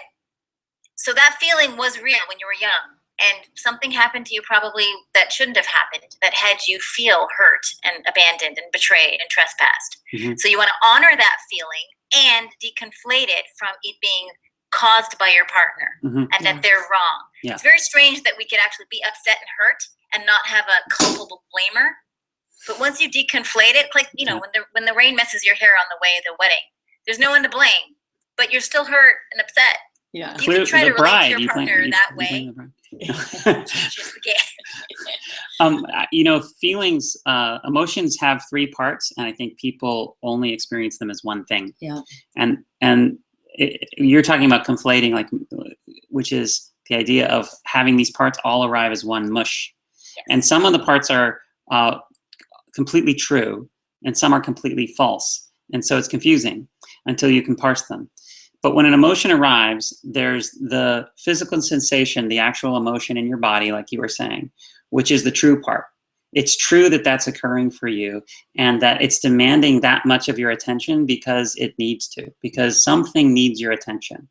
So that feeling was real when you were young, and something happened to you probably that shouldn't have happened, that had you feel hurt and abandoned and betrayed and trespassed. So you want to honor that feeling and deconflate it from it being caused by your partner and that they're wrong. It's very strange that we could actually be upset and hurt and not have a culpable blamer. But once you deconflate it, like, you know, when the rain messes your hair on the way to the wedding, there's no one to blame, but you're still hurt and upset. Yeah. You can try to relate to your partner that way. You know, feelings, emotions have three parts, and I think people only experience them as one thing. Yeah. And you're talking about conflating, like, which is the idea of having these parts all arrive as one mush. Yes. And some of the parts are completely true, and some are completely false. And so it's confusing until you can parse them. But when an emotion arrives, there's the physical sensation, the actual emotion in your body, like you were saying, which is the true part. It's true that that's occurring for you and that it's demanding that much of your attention because it needs to, because something needs your attention.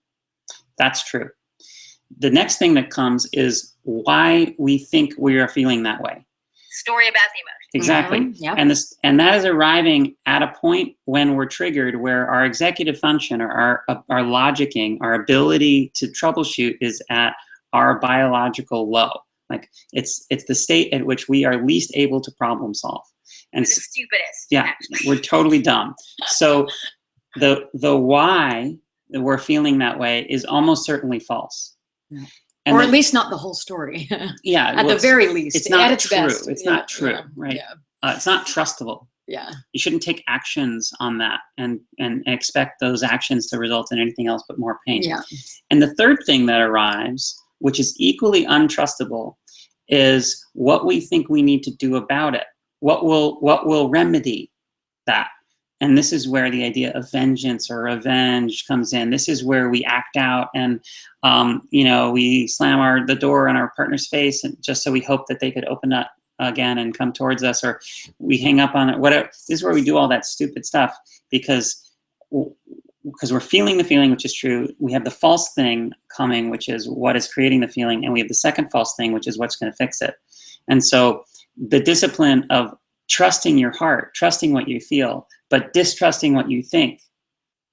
That's true. The next thing that comes is why we think we are feeling that way. Story about the emotion. Exactly. And that is arriving at a point when we're triggered where our executive function or our logicking, our ability to troubleshoot is at our biological low. Like it's the state at which we are least able to problem solve. And the stupidest. Yeah, actually. We're totally dumb. So the why that we're feeling that way is almost certainly false. Yeah. Or at least not the whole story. Yeah. At the very least. It's not its true. best. It's not true, right? Yeah. It's not trustable. Yeah. You shouldn't take actions on that and expect those actions to result in anything else but more pain. Yeah. And the third thing that arrives, which is equally untrustable, is what we think we need to do about it. What will remedy that? And this is where the idea of vengeance or revenge comes in. This is where we act out and, we slam the door in our partner's face and just so we hope that they could open up again and come towards us, or we hang up on it, whatever. This is where we do all that stupid stuff because we're feeling the feeling, which is true. We have the false thing coming, which is what is creating the feeling. And we have the second false thing, which is what's going to fix it. And so the discipline of trusting your heart, trusting what you feel, but distrusting what you think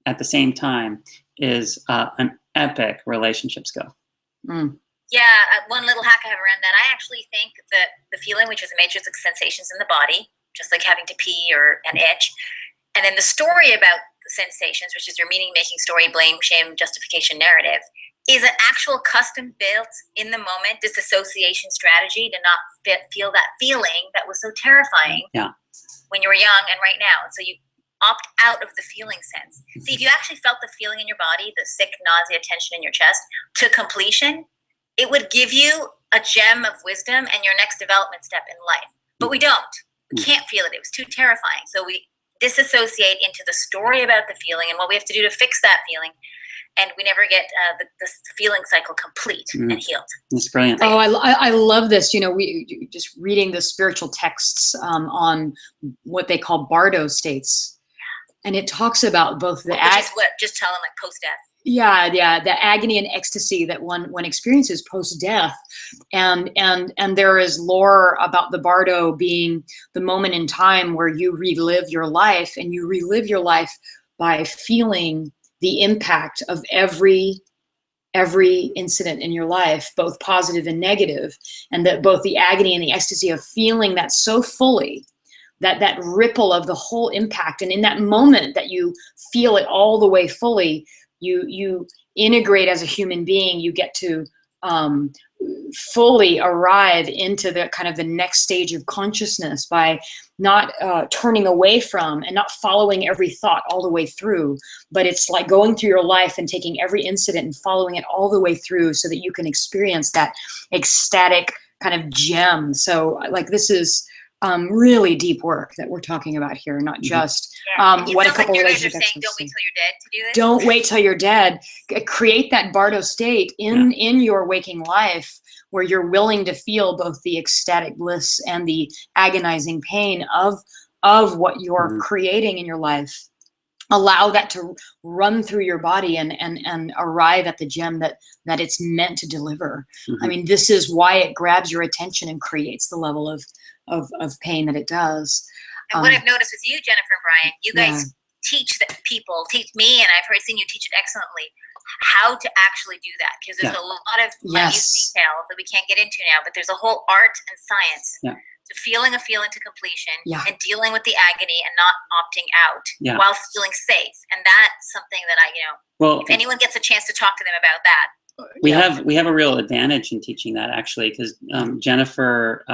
at the same time is an epic relationship skill. Yeah, one little hack I have around that, I actually think that the feeling, which is a matrix of sensations in the body, just like having to pee or an itch, and then the story about the sensations, which is your meaning-making story, blame, shame, justification narrative, is an actual custom-built, in the moment, disassociation strategy to not feel that feeling that was so terrifying when you were young and right now. And so you opt out of the feeling sense. See, if you actually felt the feeling in your body, the sick, nausea, tension in your chest, to completion, it would give you a gem of wisdom and your next development step in life. But we don't. We can't feel it. It was too terrifying. So we disassociate into the story about the feeling and what we have to do to fix that feeling. And we never get the feeling cycle complete and healed. That's brilliant. Oh, I love this. We just reading the spiritual texts on what they call bardo states. And it talks about both the... Which is what, just tell them, like post-death. Yeah, the agony and ecstasy that one experiences post-death, and there is lore about the bardo being the moment in time where you relive your life, and you relive your life by feeling the impact of every incident in your life, both positive and negative, and that both the agony and the ecstasy of feeling that so fully, that ripple of the whole impact. And in that moment that you feel it all the way fully, you integrate as a human being. You get to fully arrive into the kind of the next stage of consciousness by not turning away from and not following every thought all the way through, but it's like going through your life and taking every incident and following it all the way through so that you can experience that ecstatic kind of gem. So like this is really deep work that we're talking about here, not just what a couple relationships are saying. Don't wait till you're dead to do this. Don't wait till you're dead. Create that Bardo state in your waking life where you're willing to feel both the ecstatic bliss and the agonizing pain of what you're creating in your life. Allow that to run through your body and arrive at the gem that it's meant to deliver. I mean, this is why it grabs your attention and creates the level of pain that it does. And what I've noticed with you, Jennifer and Bryan, you guys teach me, and I've seen you teach it excellently, how to actually do that. Because there's a lot of minute details that we can't get into now, but there's a whole art and science to feeling a feeling to completion and dealing with the agony and not opting out while feeling safe. And that's something that if anyone gets a chance to talk to them about that, we have a real advantage in teaching that, actually, because Jennifer,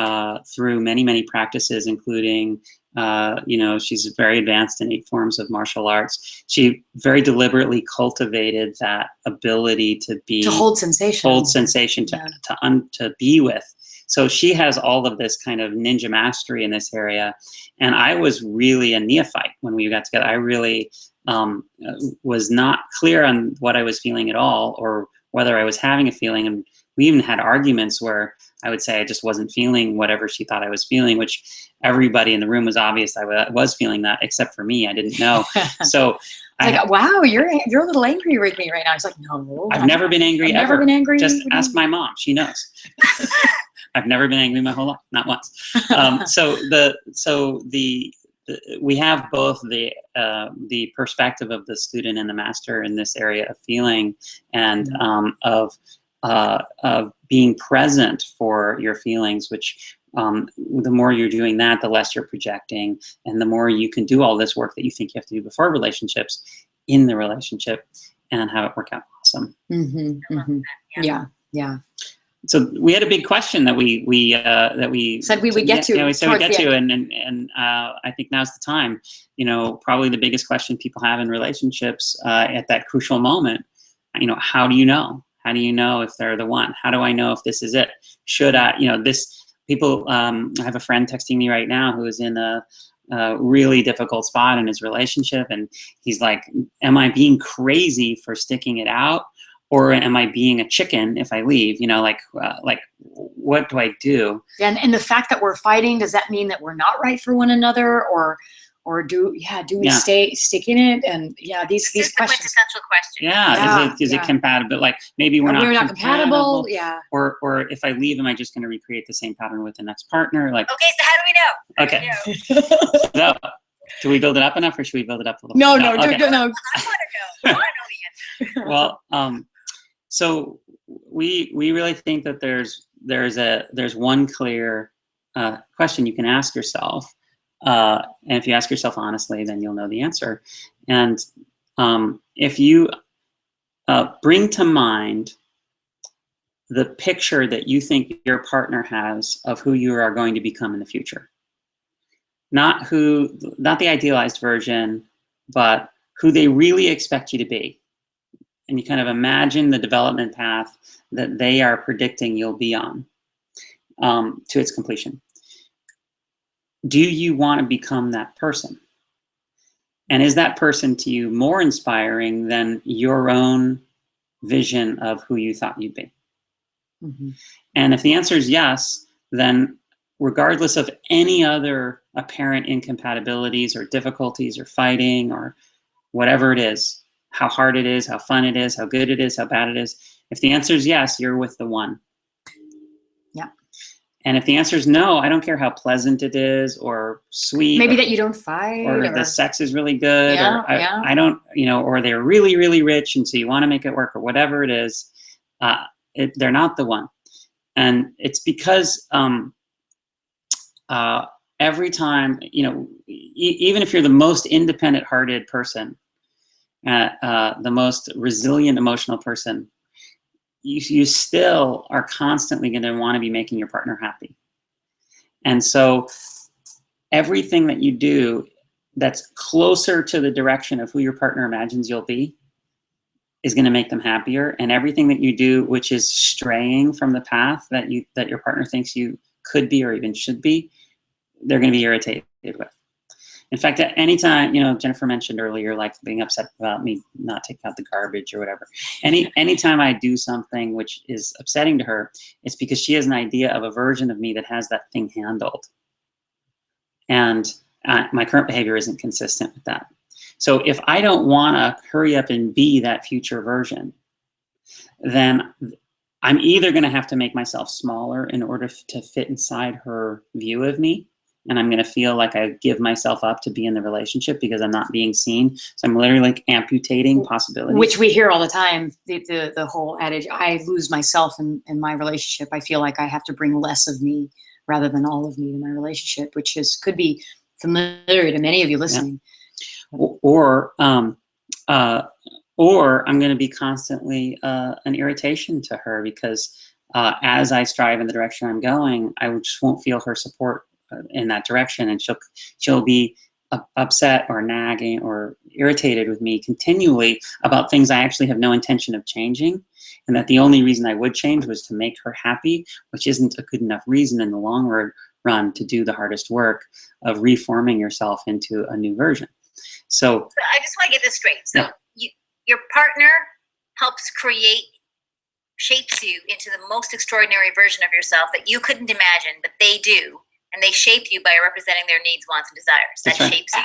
through many practices, including she's very advanced in 8 forms of martial arts. She very deliberately cultivated that ability to hold sensation, to be with. So she has all of this kind of ninja mastery in this area, and I was really a neophyte when we got together. I really was not clear on what I was feeling at all, or whether I was having a feeling. And we even had arguments where I would say I just wasn't feeling whatever she thought I was feeling, which everybody in the room was obvious I was feeling that, except for me. I didn't know. So wow, you're a little angry with me right now. I was like, no, I've never been angry ever. Never been angry. Just ask my mom; she knows. I've never been angry my whole life, not once. We have both the perspective of the student and the master in this area of feeling, and of being present for your feelings, which the more you're doing that, the less you're projecting, and the more you can do all this work that you think you have to do before relationships in the relationship and have it work out awesome. Yeah. So we had a big question that we said we would get to. Yeah, we said we'd get to, and I think now's the time. Probably the biggest question people have in relationships at that crucial moment. How do you know? How do you know if they're the one? How do I know if this is it? Should I? People. I have a friend texting me right now who is in a really difficult spot in his relationship, and he's like, "Am I being crazy for sticking it out? Or am I being a chicken if I leave? What do I do?" And the fact that we're fighting, does that mean that we're not right for one another, or do we stick in it? And these questions. Quintessential question. Is it compatible? Like maybe we're not compatible. Yeah. Or if I leave, am I just going to recreate the same pattern with the next partner? Like. Okay, so how do we know? So, do we build it up enough, or should we build it up a little? No. I want to know. I want to know the answer. Well, so we really think that there's one clear question you can ask yourself, and if you ask yourself honestly, then you'll know the answer. And if you bring to mind the picture that you think your partner has of who you are going to become in the future, not the idealized version, but who they really expect you to be. And you kind of imagine the development path that they are predicting you'll be on to its completion. Do you want to become that person? And is that person to you more inspiring than your own vision of who you thought you'd be? And if the answer is yes, then regardless of any other apparent incompatibilities or difficulties or fighting or whatever it is, how hard it is, how fun it is, how good it is, how bad it is, if the answer is yes, you're with the one. Yeah. And if the answer is no, I don't care how pleasant it is or sweet. Maybe that you don't fight, or the sex is really good, Yeah, or I don't, or they're really, really rich, and so you want to make it work, or whatever it is. They're not the one. And it's because every time, even if you're the most independent-hearted person, the most resilient emotional person, you still are constantly going to want to be making your partner happy. And so everything that you do that's closer to the direction of who your partner imagines you'll be is going to make them happier. And everything that you do which is straying from the path that your partner thinks you could be or even should be, they're going to be irritated with. In fact, at any time, Jennifer mentioned earlier, like being upset about me not taking out the garbage or whatever. Anytime I do something which is upsetting to her, it's because she has an idea of a version of me that has that thing handled. And my current behavior isn't consistent with that. So if I don't want to hurry up and be that future version, then I'm either going to have to make myself smaller in order to fit inside her view of me. And I'm going to feel like I give myself up to be in the relationship because I'm not being seen. So I'm literally like amputating possibilities. Which we hear all the time, the whole adage, I lose myself in my relationship. I feel like I have to bring less of me rather than all of me to my relationship, which could be familiar to many of you listening. Yeah. Or I'm going to be constantly an irritation to her because as I strive in the direction I'm going, I just won't feel her support in that direction, and she'll be upset or nagging or irritated with me continually about things I actually have no intention of changing, and that the only reason I would change was to make her happy, which isn't a good enough reason in the long run to do the hardest work of reforming yourself into a new version. So I just want to get this straight. So your partner shapes you into the most extraordinary version of yourself that you couldn't imagine, but they do. And they shape you by representing their needs, wants, and desires. That shapes you.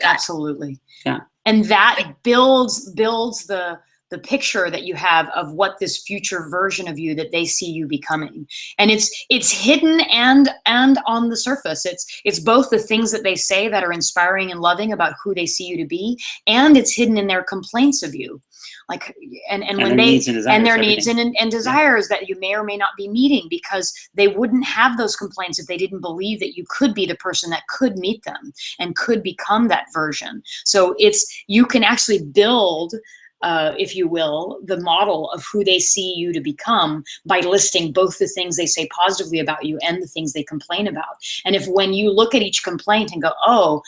Absolutely. Yeah. And that builds the picture that you have of what this future version of you that they see you becoming. And it's hidden and on the surface. It's both the things that they say that are inspiring and loving about who they see you to be, and it's hidden in their complaints of you. Like and when they and their needs and desires that you may or may not be meeting, because they wouldn't have those complaints if they didn't believe that you could be the person that could meet them and could become that version. So you can actually build, if you will, the model of who they see you to become by listing both the things they say positively about you and the things they complain about. And when you look at each complaint and go, oh,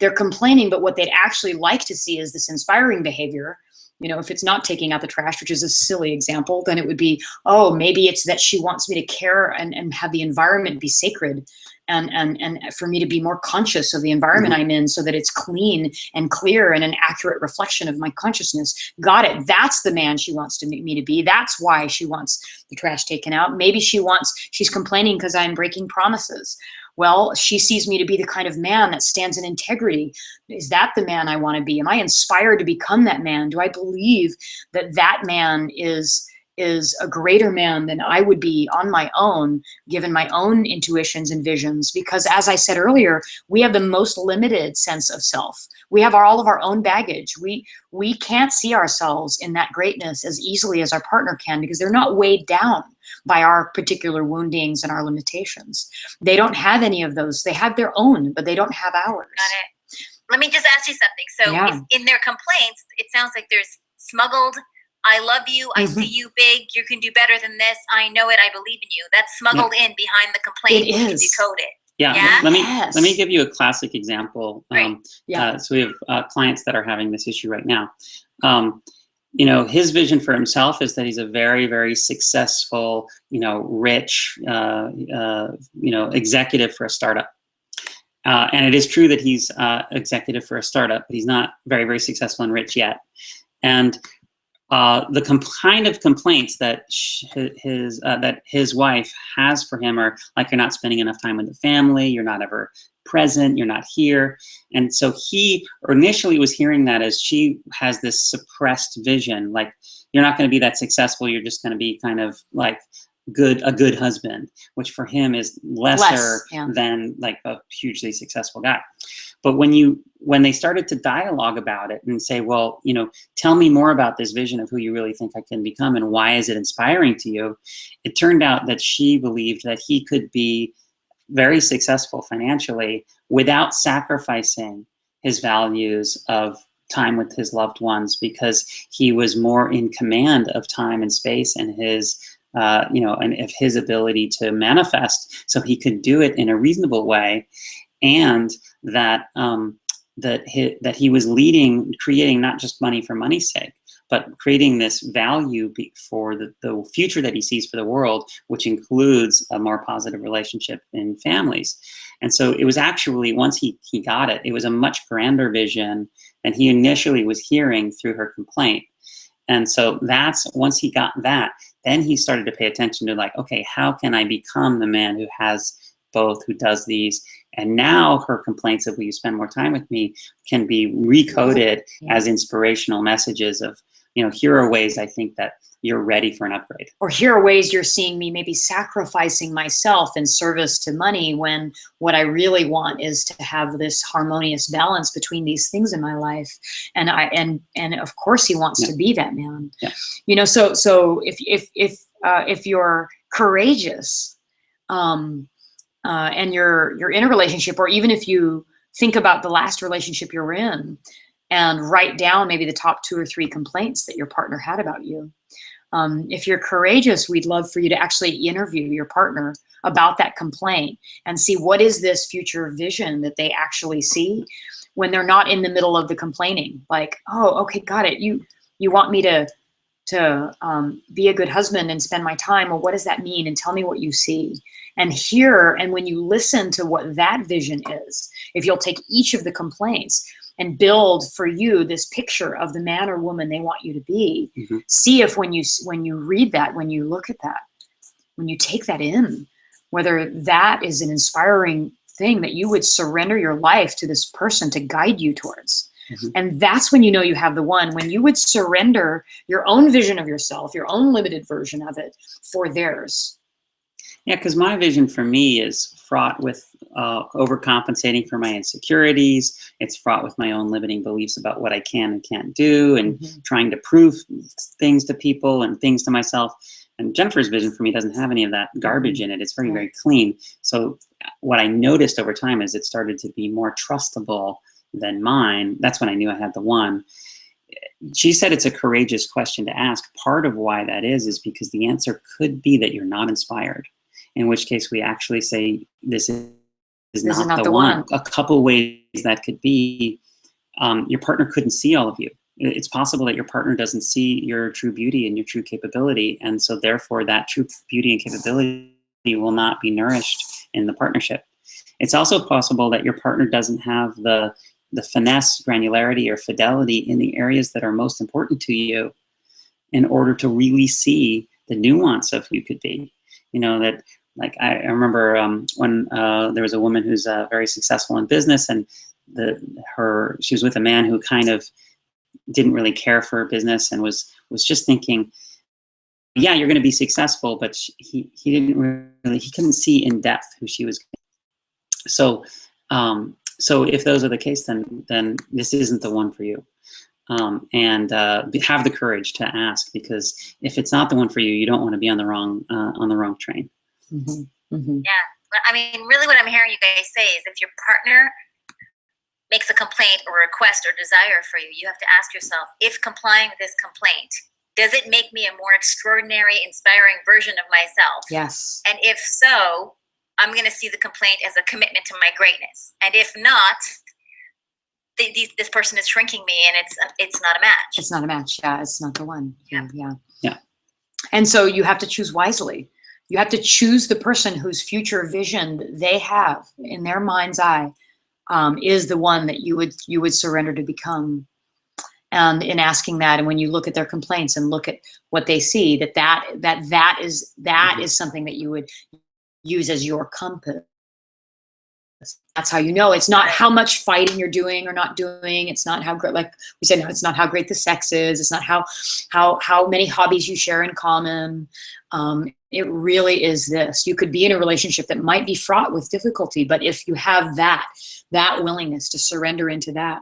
they're complaining, but what they'd actually like to see is this inspiring behavior. If it's not taking out the trash, which is a silly example, then it would be, oh, maybe it's that she wants me to care and have the environment be sacred and for me to be more conscious of the environment I'm in so that it's clean and clear and an accurate reflection of my consciousness. Got it. That's the man she wants me to be. That's why she wants the trash taken out. Maybe she's complaining because I'm breaking promises. Well, she sees me to be the kind of man that stands in integrity. Is that the man I want to be? Am I inspired to become that man? Do I believe that man is a greater man than I would be on my own, given my own intuitions and visions? Because as I said earlier, we have the most limited sense of self. We have all of our own baggage. We can't see ourselves in that greatness as easily as our partner can, because they're not weighed down by our particular woundings and our limitations. They don't have any of those. They have their own, but they don't have ours. Got it. Let me just ask you something. So in their complaints, it sounds like there's smuggled, I love you, I see you big, you can do better than this, I know it, I believe in you. That's smuggled in behind the complaint. It is. Decode it. Yeah. Let me give you a classic example. Right. So we have clients that are having this issue right now. His vision for himself is that he's a very, very successful, rich, executive for a startup. And it is true that he's executive for a startup, but he's not very, very successful and rich yet. And the kind of complaints that his wife has for him are like, you're not spending enough time with the family, you're not ever present, you're not here. And so he initially was hearing that as she has this suppressed vision, like, you're not going to be that successful, you're just going to be kind of like a good husband, which for him is lesser yeah. than like a hugely successful guy. But when they started to dialogue about it and say, well, you know, tell me more about this vision of who you really think I can become and why is it inspiring to you? It turned out that she believed that he could be very successful financially without sacrificing his values of time with his loved ones, because he was more in command of time and space and his you know, and of his ability to manifest, so he could do it in a reasonable way, and that that he was creating not just money for money's sake, but creating this value for the future that he sees for the world, which includes a more positive relationship in families. And so it was actually, once he got it, it was a much grander vision than he initially was hearing through her complaint. And so once he got that, then he started to pay attention to like, okay, how can I become the man who has both, who does these? And now her complaints of, will you spend more time with me, can be recoded as inspirational messages of, you know, here are ways I think that you're ready for an upgrade. Or here are ways you're seeing me maybe sacrificing myself in service to money, when what I really want is to have this harmonious balance between these things in my life. And of course he wants to be that man. Yeah. You know, so if you're courageous, and you're in a relationship, or even if you think about the last relationship you're in and write down maybe the top 2 or 3 complaints that your partner had about you. If you're courageous, we'd love for you to actually interview your partner about that complaint and see what is this future vision that they actually see when they're not in the middle of the complaining. Like, oh, okay, got it. You want me to be a good husband and spend my time. Well, what does that mean? And tell me what you see. And when you listen to what that vision is, if you'll take each of the complaints and build for you this picture of the man or woman they want you to be, see if when you read that, when you look at that, when you take that in, whether that is an inspiring thing that you would surrender your life to this person to guide you towards. And that's when you know you have the one, when you would surrender your own vision of yourself, your own limited version of it, for theirs. Yeah, because my vision for me is fraught with overcompensating for my insecurities. It's fraught with my own limiting beliefs about what I can and can't do, and trying to prove things to people and things to myself. And Jennifer's vision for me doesn't have any of that garbage in it. It's very, very clean. So what I noticed over time is it started to be more trustable than mine. That's when I knew I had the one. She said it's a courageous question to ask. Part of why that is because the answer could be that you're not inspired, in which case we actually say this is not the one. A couple ways that could be, your partner couldn't see all of you. It's possible that your partner doesn't see your true beauty and your true capability, and so therefore that true beauty and capability will not be nourished in the partnership. It's also possible that your partner doesn't have the finesse, granularity, or fidelity in the areas that are most important to you in order to really see the nuance of who you could be. You know, that, like, I remember when there was a woman who's very successful in business, and she was with a man who kind of didn't really care for her business and was just thinking, yeah, you're going to be successful, but he couldn't see in depth who she was. So if those are the case, then this isn't the one for you. And have the courage to ask, because if it's not the one for you, you don't want to be on the wrong train. Yeah, I mean, really, what I'm hearing you guys say is, if your partner makes a complaint or request or desire for you, you have to ask yourself, if complying with this complaint, does it make me a more extraordinary, inspiring version of myself? Yes. And if so, I'm going to see the complaint as a commitment to my greatness. And if not, this person is shrinking me, and it's not a match. It's not a match. Yeah, it's not the one. Yeah. Yeah. And so you have to choose wisely. You have to choose the person whose future vision they have in their mind's eye is the one that you would surrender to become. And in asking that, and when you look at their complaints and look at what they see, that is something that you would use as your compass. That's how you know. It's not how much fighting you're doing or not doing. It's not how great, like we said, it's not how great the sex is. It's not how many hobbies you share in common. It really is this. You could be in a relationship that might be fraught with difficulty, but if you have that willingness to surrender into that,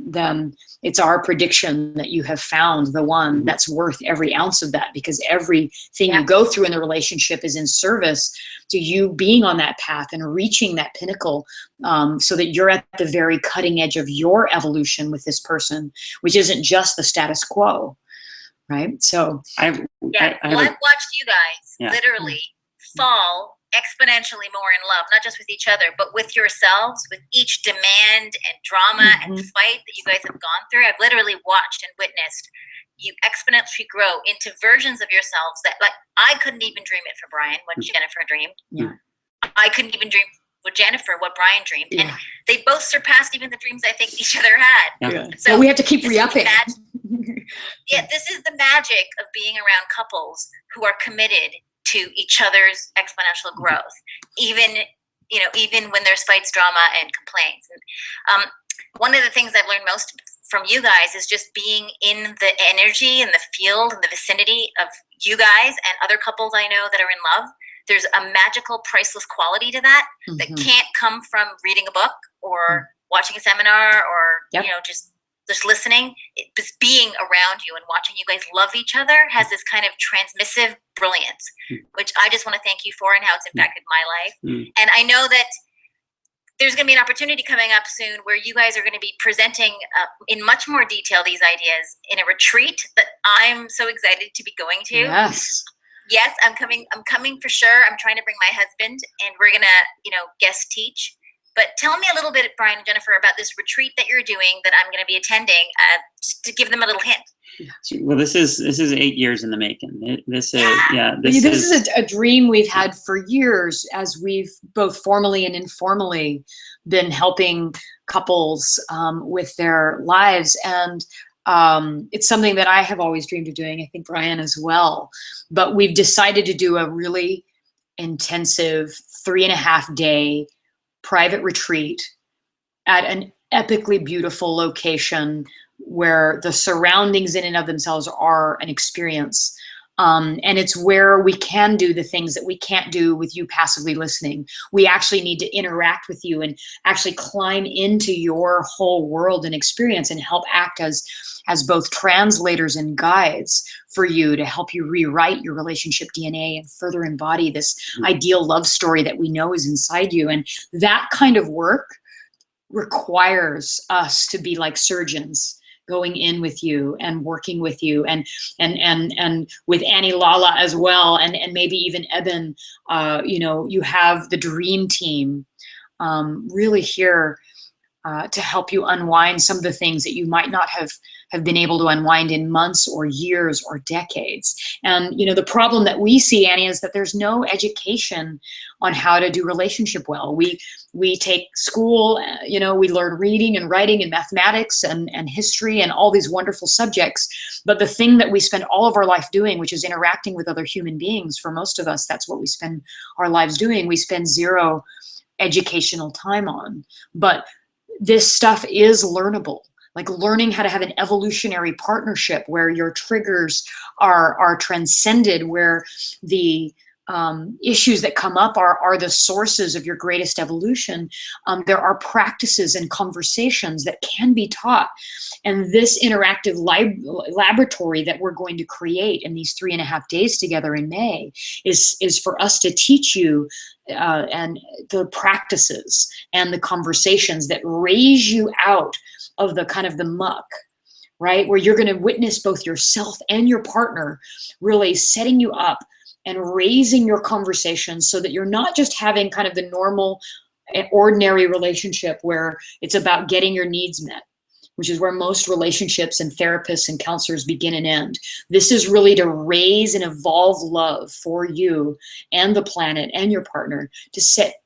then it's our prediction that you have found the one that's worth every ounce of that, because everything you go through in the relationship is in service to you being on that path and reaching that pinnacle, so that you're at the very cutting edge of your evolution with this person, which isn't just the status quo. Right. So I've watched you guys literally fall exponentially more in love, not just with each other, but with yourselves, with each demand and drama and fight that you guys have gone through. I've literally watched and witnessed you exponentially grow into versions of yourselves that, like, I couldn't even dream it for Bryan what Jennifer dreamed. Yeah. I couldn't even dream with Jennifer what Bryan dreamed. And they both surpassed even the dreams I think each other had. Yeah. So we have to keep re-upping. This is the magic of being around couples who are committed to each other's exponential growth, even when there's fights, drama, and complaints. And one of the things I've learned most from you guys is just being in the energy and the field and the vicinity of you guys and other couples I know that are in love. There's a magical, priceless quality to that that can't come from reading a book or watching a seminar or just listening. Just being around you and watching you guys love each other has this kind of transmissive brilliance, which I just want to thank you for, and how it's impacted my life. And I know that there's going to be an opportunity coming up soon where you guys are going to be presenting in much more detail these ideas in a retreat that I'm so excited to be going to. Yes, I'm coming for sure. I'm trying to bring my husband, and we're going to, guest teach. But tell me a little bit, Bryan and Jennifer, about this retreat that you're doing that I'm going to be attending, just to give them a little hint. Well, this is 8 years in the making. This is a dream we've had for years, as we've both formally and informally been helping couples with their lives. And it's something that I have always dreamed of doing. I think Bryan as well. But we've decided to do a really intensive 3.5-day private retreat at an epically beautiful location where the surroundings in and of themselves are an experience. And it's where we can do the things that we can't do with you passively listening. We actually need to interact with you and actually climb into your whole world and experience and help act as both translators and guides for you to help you rewrite your relationship DNA and further embody this ideal love story that we know is inside you. And that kind of work requires us to be like surgeons, going in with you and working with you, and with Annie, Lalla as well, and maybe even Eben. You have the dream team really here to help you unwind some of the things that you might not have been able to unwind in months or years or decades. And the problem that we see, Annie, is that there's no education on how to do relationship well. We take school, we learn reading and writing and mathematics and history and all these wonderful subjects. But the thing that we spend all of our life doing, which is interacting with other human beings, for most of us, that's what we spend our lives doing. We spend zero educational time on. But this stuff is learnable. Like learning how to have an evolutionary partnership where your triggers are transcended, where the issues that come up are the sources of your greatest evolution. There are practices and conversations that can be taught. And this interactive laboratory that we're going to create in these 3.5 days together in May is for us to teach you and the practices and the conversations that raise you out of the kind of the muck, right? Where you're going to witness both yourself and your partner really setting you up and raising your conversations so that you're not just having kind of the normal, ordinary relationship where it's about getting your needs met, which is where most relationships and therapists and counselors begin and end. This is really to raise and evolve love for you and the planet and your partner to set.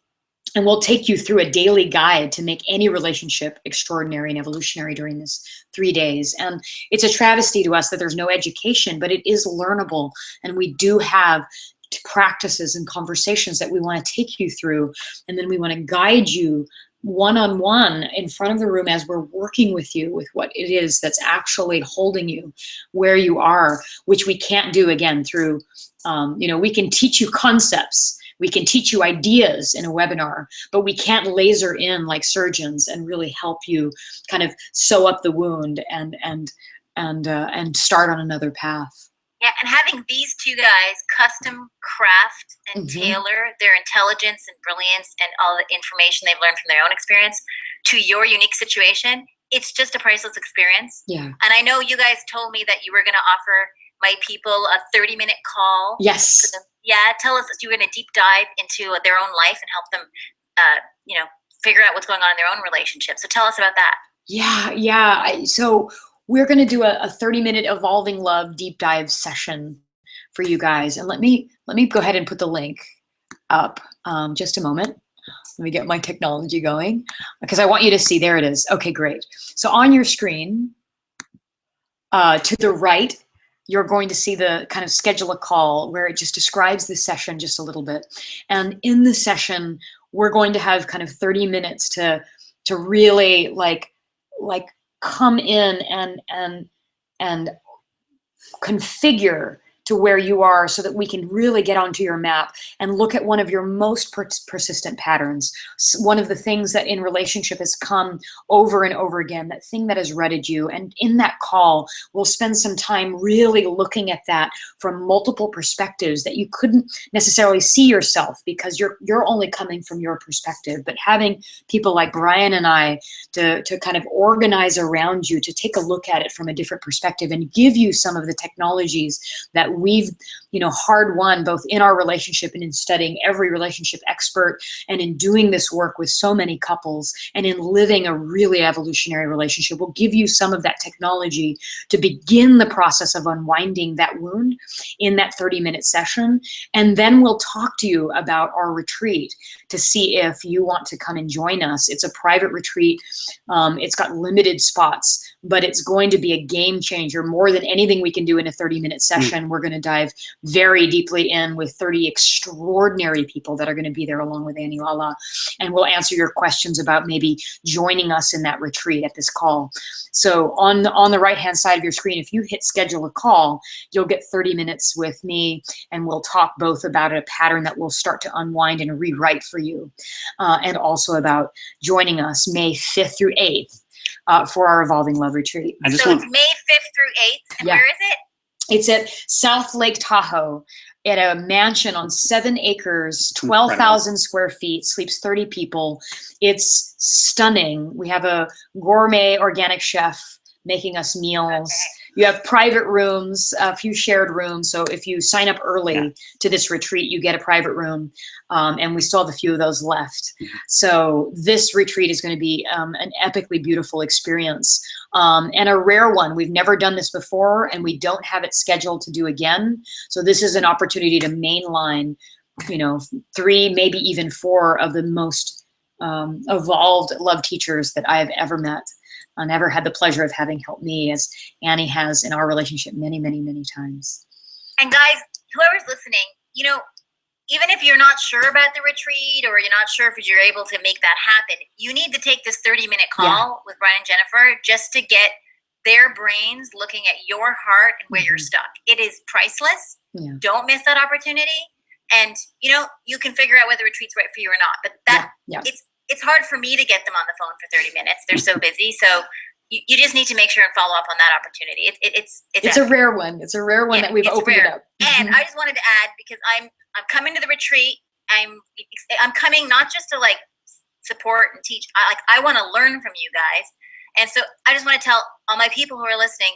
And we'll take you through a daily guide to make any relationship extraordinary and evolutionary during this 3 days. And it's a travesty to us that there's no education, but it is learnable. And we do have practices and conversations that we want to take you through. And then we want to guide you one-on-one in front of the room as we're working with you with what it is that's actually holding you where you are, which we can't do again through, we can teach you concepts, we can teach you ideas in a webinar, but we can't laser in like surgeons and really help you kind of sew up the wound and start on another path. Yeah, and having these two guys custom craft and tailor their intelligence and brilliance and all the information they've learned from their own experience to your unique situation, it's just a priceless experience. Yeah. And I know you guys told me that you were going to offer my people a 30-minute call. Yes. Yeah, tell us that you were going to deep dive into their own life and help them, figure out what's going on in their own relationship. So tell us about that. Yeah. So we're going to do a 30-minute Evolving Love deep dive session for you guys. And let me go ahead and put the link up. Just a moment. Let me get my technology going because I want you to see. There it is. Okay, great. So on your screen, to the right, you're going to see the kind of schedule a call where it just describes the session just a little bit. And in the session, we're going to have kind of 30 minutes to really like come in and configure to where you are so that we can really get onto your map and look at one of your most persistent patterns. One of the things that in relationship has come over and over again, that thing that has rutted you. And in that call, we'll spend some time really looking at that from multiple perspectives that you couldn't necessarily see yourself because you're only coming from your perspective. But having people like Bryan and I to kind of organize around you, to take a look at it from a different perspective and give you some of the technologies that we've hard won both in our relationship and in studying every relationship expert and in doing this work with so many couples and in living a really evolutionary relationship. We'll give you some of that technology to begin the process of unwinding that wound in that 30-minute session. And then we'll talk to you about our retreat to see if you want to come and join us. It's a private retreat. It's got limited spots, but it's going to be a game changer. More than anything we can do in a 30-minute session, we're going to dive very deeply in with 30 extraordinary people that are going to be there along with Annie Lalla. And we'll answer your questions about maybe joining us in that retreat at this call. So on the right-hand side of your screen, if you hit schedule a call, you'll get 30 minutes with me, and we'll talk both about a pattern that will start to unwind and rewrite for you, and also about joining us May 5th through 8th for our Evolving Love Retreat. So it's May 5th through 8th, and where is it? It's at South Lake Tahoe at a mansion on 7 acres, 12,000 square feet, sleeps 30 people. It's stunning. We have a gourmet organic chef making us meals. Okay. You have private rooms, a few shared rooms. So if you sign up early to this retreat, you get a private room. And we still have a few of those left. So this retreat is going to be an epically beautiful experience and a rare one. We've never done this before, and we don't have it scheduled to do again. So this is an opportunity to mainline, 3, maybe even 4 of the most evolved love teachers that I have ever met. I never had the pleasure of having helped me as Annie has in our relationship many, many, many times. And guys, whoever's listening, even if you're not sure about the retreat or you're not sure if you're able to make that happen, you need to take this 30-minute call with Bryan and Jennifer just to get their brains looking at your heart and where you're stuck. It is priceless. Yeah. Don't miss that opportunity. And, you can figure out whether the retreat's right for you or not. But it's hard for me to get them on the phone for 30 minutes. They're so busy. So you just need to make sure and follow up on that opportunity. It's a rare one. It's a rare one that we've opened it up. And I just wanted to add, because I'm coming to the retreat. I'm coming not just to support and teach. I want to learn from you guys. And so I just want to tell all my people who are listening,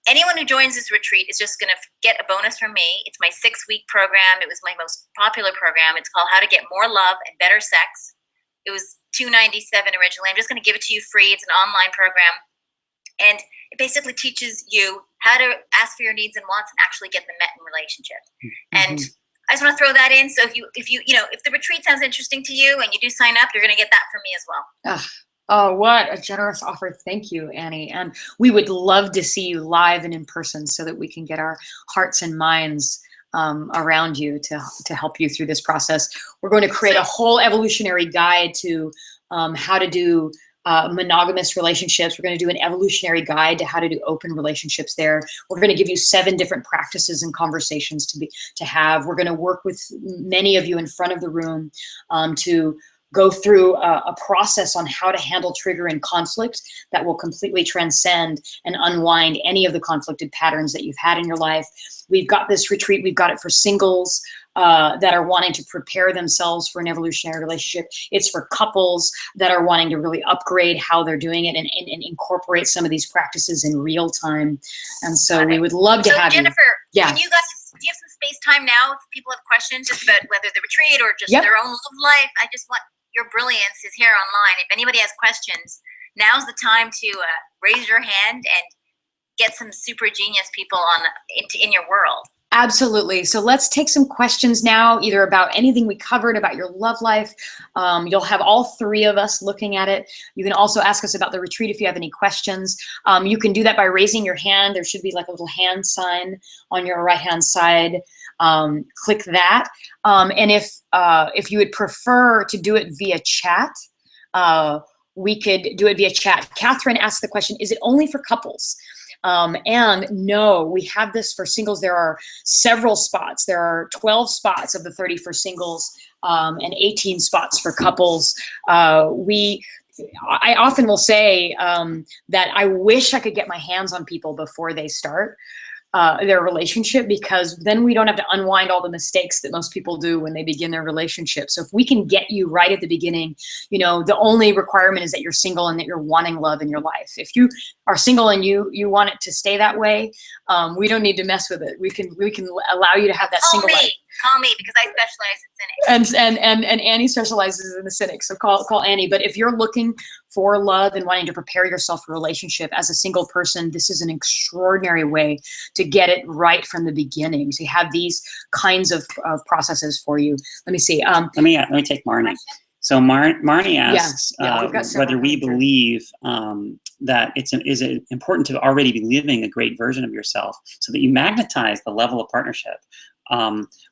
anyone who joins this retreat is just going to get a bonus from me. It's my 6-week program. It was my most popular program. It's called How to Get More Love and Better Sex. It was $297 originally. I'm just going to give it to you free. It's an online program. And it basically teaches you how to ask for your needs and wants and actually get them met in relationship. And I just want to throw that in. So if the retreat sounds interesting to you and you do sign up, you're going to get that from me as well. Oh, what a generous offer. Thank you, Annie. And we would love to see you live and in person so that we can get our hearts and minds around you to help you through this process. We're going to create a whole evolutionary guide to how to do monogamous relationships. We're going to do an evolutionary guide to how to do open relationships there. We're going to give you 7 different practices and conversations to have. We're going to work with many of you in front of the room to go through a process on how to handle trigger and conflict that will completely transcend and unwind any of the conflicted patterns that you've had in your life. We've got this retreat. We've got it for singles that are wanting to prepare themselves for an evolutionary relationship. It's for couples that are wanting to really upgrade how they're doing it and incorporate some of these practices in real time. And so we would love to have Jennifer, you. Yeah. Can you guys, do you have some space time now if people have questions just about whether the retreat or just their own love life? I just want, your brilliance is here online. If anybody has questions, now's the time to raise your hand and get some super genius people in your world. Absolutely. So let's take some questions now, either about anything we covered about your love life. You'll have all 3 of us looking at it. You can also ask us about the retreat if you have any questions. You can do that by raising your hand. There should be like a little hand sign on your right-hand side. Click that. And if you would prefer to do it via chat, we could do it via chat. Catherine asked the question, is it only for couples? And no, we have this for singles. There are several spots. There are 12 spots of the 30 for singles and 18 spots for couples. I often will say that I wish I could get my hands on people before they start their relationship, because then we don't have to unwind all the mistakes that most people do when they begin their relationship. So if we can get you right at the beginning, you know, the only requirement is that you're single and that you're wanting love in your life. If you are single and you want it to stay that way, we don't need to mess with it. We can allow you to have that single life. Call me, because I specialize in cynics. And Annie specializes in the cynics, so call Annie. But if you're looking for love and wanting to prepare yourself for a relationship as a single person, this is an extraordinary way to get it right from the beginning. So you have these kinds of processes for you. Let me see. Let me take Marnie. So Marnie asks whether we believe that is it important to already be living a great version of yourself so that you magnetize the level of partnership.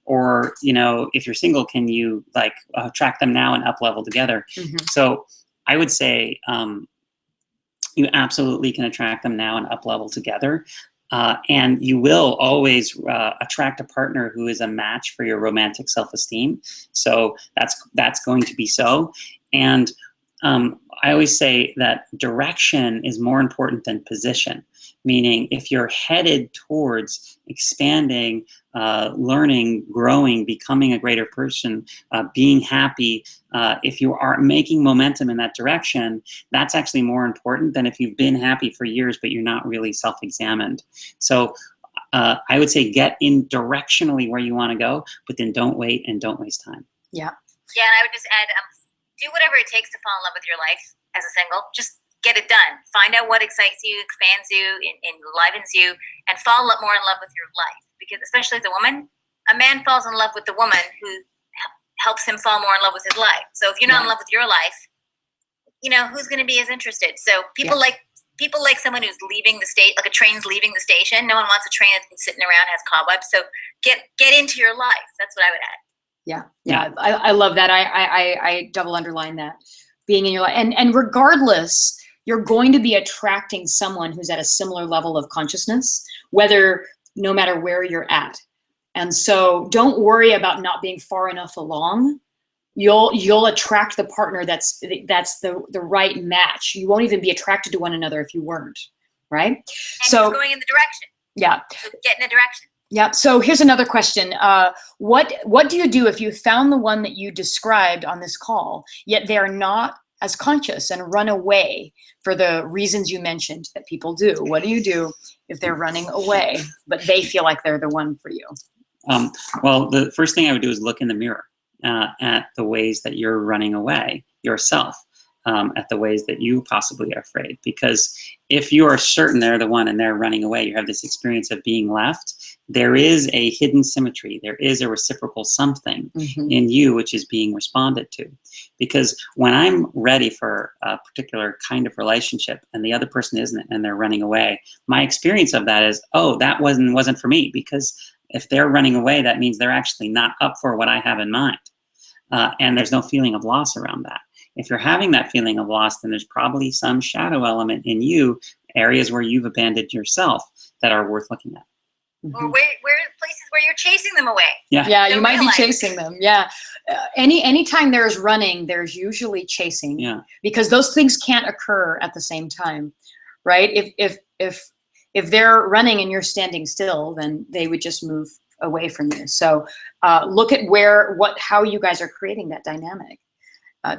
Or, you know, if you're single, can you like attract them now and up level together? Mm-hmm. So I would say you absolutely can attract them now and up level together. And you will always attract a partner who is a match for your romantic self-esteem. So that's going to be so. And I always say that direction is more important than position, meaning if you're headed towards expanding, learning, growing, becoming a greater person, being happy, if you are making momentum in that direction, that's actually more important than if you've been happy for years but you're not really self-examined. So I would say get in directionally where you want to go, but then don't wait and don't waste time. Yeah. Yeah, and I would just add, do whatever it takes to fall in love with your life as a single. Just get it done. Find out what excites you, expands you, enlivens you, and fall more in love with your life. Because especially as a woman, a man falls in love with the woman who helps him fall more in love with his life. So if you're not in love with your life, you know, who's going to be as interested? So people like someone who's leaving the state, like a train's leaving the station. No one wants a train that's been sitting around, has cobwebs. So get into your life. That's what I would add. Yeah. I love that. I double underline that. Being in your life. And regardless, you're going to be attracting someone who's at a similar level of consciousnness, no matter where you're at. And so don't worry about not being far enough along. You'll attract the partner that's the right match. You won't even be attracted to one another if you weren't, right? And so going in the direction. Yeah. So get in a direction. Yeah. So here's another question. What do you do if you found the one that you described on this call, yet they're not as conscious and run away for the reasons you mentioned that people do? What do you do if they're running away, but they feel like they're the one for you? Well, the first thing I would do is look in the mirror at the ways that you're running away yourself, at the ways that you possibly are afraid. Because if you are certain they're the one and they're running away, you have this experience of being left, there is a hidden symmetry. There is a reciprocal something in you which is being responded to. Because when I'm ready for a particular kind of relationship and the other person isn't and they're running away, my experience of that is, oh, that wasn't for me, because If they're running away, that means they're actually not up for what I have in mind. And there's no feeling of loss around that. If you're having that feeling of loss, then there's probably some shadow element in you, areas where you've abandoned yourself, that are worth looking at. Or where places where you're chasing them away. Yeah, you might be chasing them. Yeah. Anytime there's running, there's usually chasing. Yeah. Because those things can't occur at the same time, right? If they're running and you're standing still, then they would just move away from you. So look at how you guys are creating that dynamic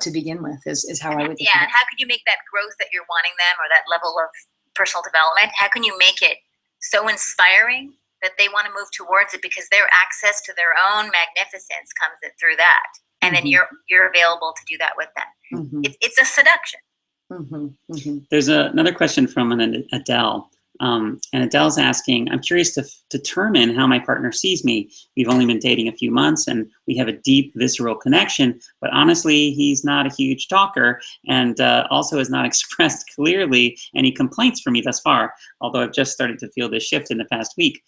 to begin with is how I would. Yeah, and how could you make that growth that you're wanting them, or that level of personal development? How can you make it so inspiring that they want to move towards it, because their access to their own magnificence comes through that, and then you're available to do that with them. It's a seduction. There's another question from an Adele. And Adele's asking, I'm curious to determine how my partner sees me. We've only been dating a few months and we have a deep visceral connection, but honestly, he's not a huge talker, and also has not expressed clearly any complaints for me thus far, although I've just started to feel this shift in the past week.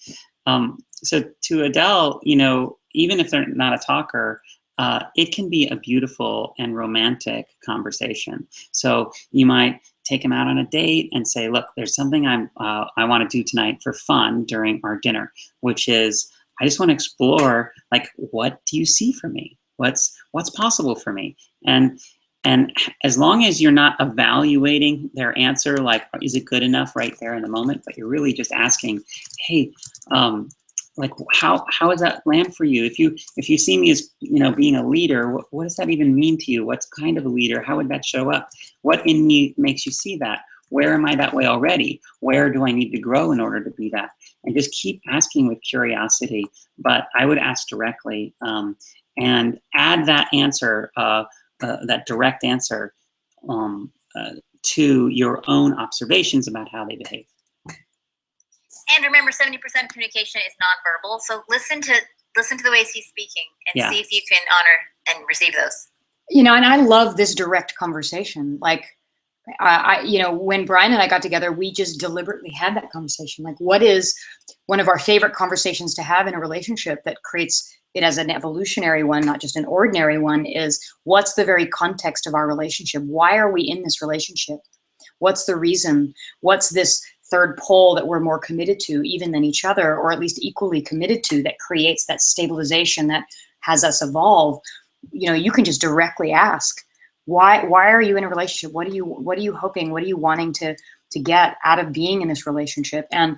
So to Adele, even if they're not a talker, it can be a beautiful and romantic conversation. So you might take him out on a date and say, look, there's something I want to do tonight for fun during our dinner, which is, I just want to explore, like, what do you see for me? What's possible for me? And as long as you're not evaluating their answer, like, is it good enough right there in the moment, but you're really just asking, hey, like, how does that land for you? If you see me as, being a leader, what does that even mean to you? What's kind of a leader? How would that show up? What in me makes you see that? Where am I that way already? Where do I need to grow in order to be that? And just keep asking with curiosity, but I would ask directly, and add that answer, that direct answer, to your own observations about how they behave. And remember, 70% of communication is nonverbal. So listen to the ways he's speaking, and see if you can honor and receive those. And I love this direct conversation. Like, when Bryan and I got together, we just deliberately had that conversation. Like, what is one of our favorite conversations to have in a relationship that creates it as an evolutionary one, not just an ordinary one, is what's the very context of our relationship? Why are we in this relationship? What's the reason? What's this third pole that we're more committed to even than each other, or at least equally committed to, that creates that stabilization that has us evolve? You can just directly ask, why are you in a relationship? What are you hoping? What are you wanting to get out of being in this relationship? And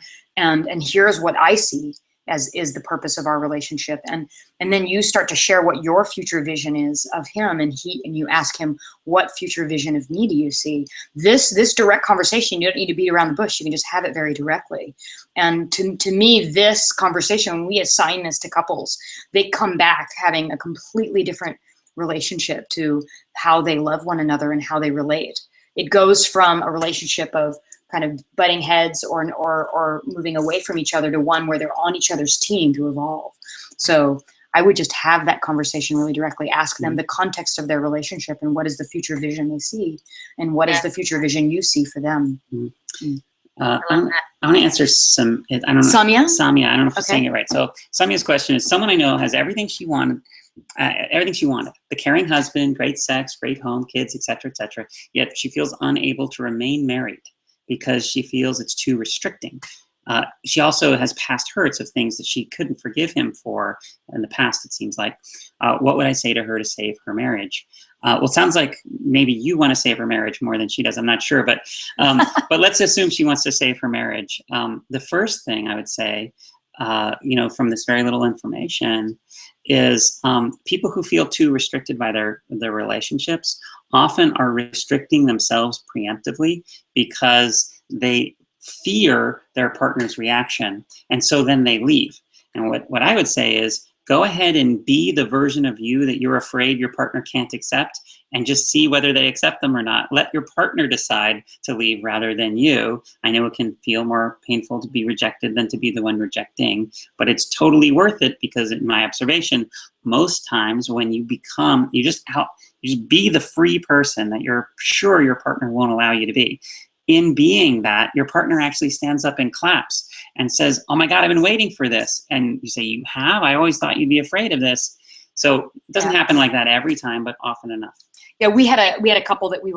here's what I see as is the purpose of our relationship. And then you start to share what your future vision is of him, and you ask him, what future vision of me do you see? This direct conversation, you don't need to beat around the bush. You can just have it very directly. And to me, this conversation, when we assign this to couples, they come back having a completely different relationship to how they love one another and how they relate. It goes from a relationship of kind of butting heads or moving away from each other to one where they're on each other's team to evolve. So I would just have that conversation really directly, ask them the context of their relationship and what is the future vision they see, and what is the future vision you see for them. I want to answer some, I don't know. Samia, I don't know if I'm saying it right. So Samia's question is, someone I know has everything she wanted. The caring husband, great sex, great home, kids, etc., yet she feels unable to remain married because she feels it's too restricting. She also has past hurts of things that she couldn't forgive him for in the past, it seems like. What would I say to her to save her marriage? Well, it sounds like maybe you want to save her marriage more than she does. I'm not sure, but let's assume she wants to save her marriage. The first thing I would say, from this very little information, is people who feel too restricted by their relationships often are restricting themselves preemptively because they fear their partner's reaction, and so then they leave. And what I would say is, go ahead and be the version of you that you're afraid your partner can't accept, and just see whether they accept them or not. Let your partner decide to leave rather than you. I know it can feel more painful to be rejected than to be the one rejecting, but it's totally worth it, because in my observation, most times when you just be the free person that you're sure your partner won't allow you to be. in being that, your partner actually stands up and claps and says, oh my God, I've been waiting for this. And you say, you have? I always thought you'd be afraid of this. So it doesn't happen like that every time, but often enough. Yeah, we had a couple that we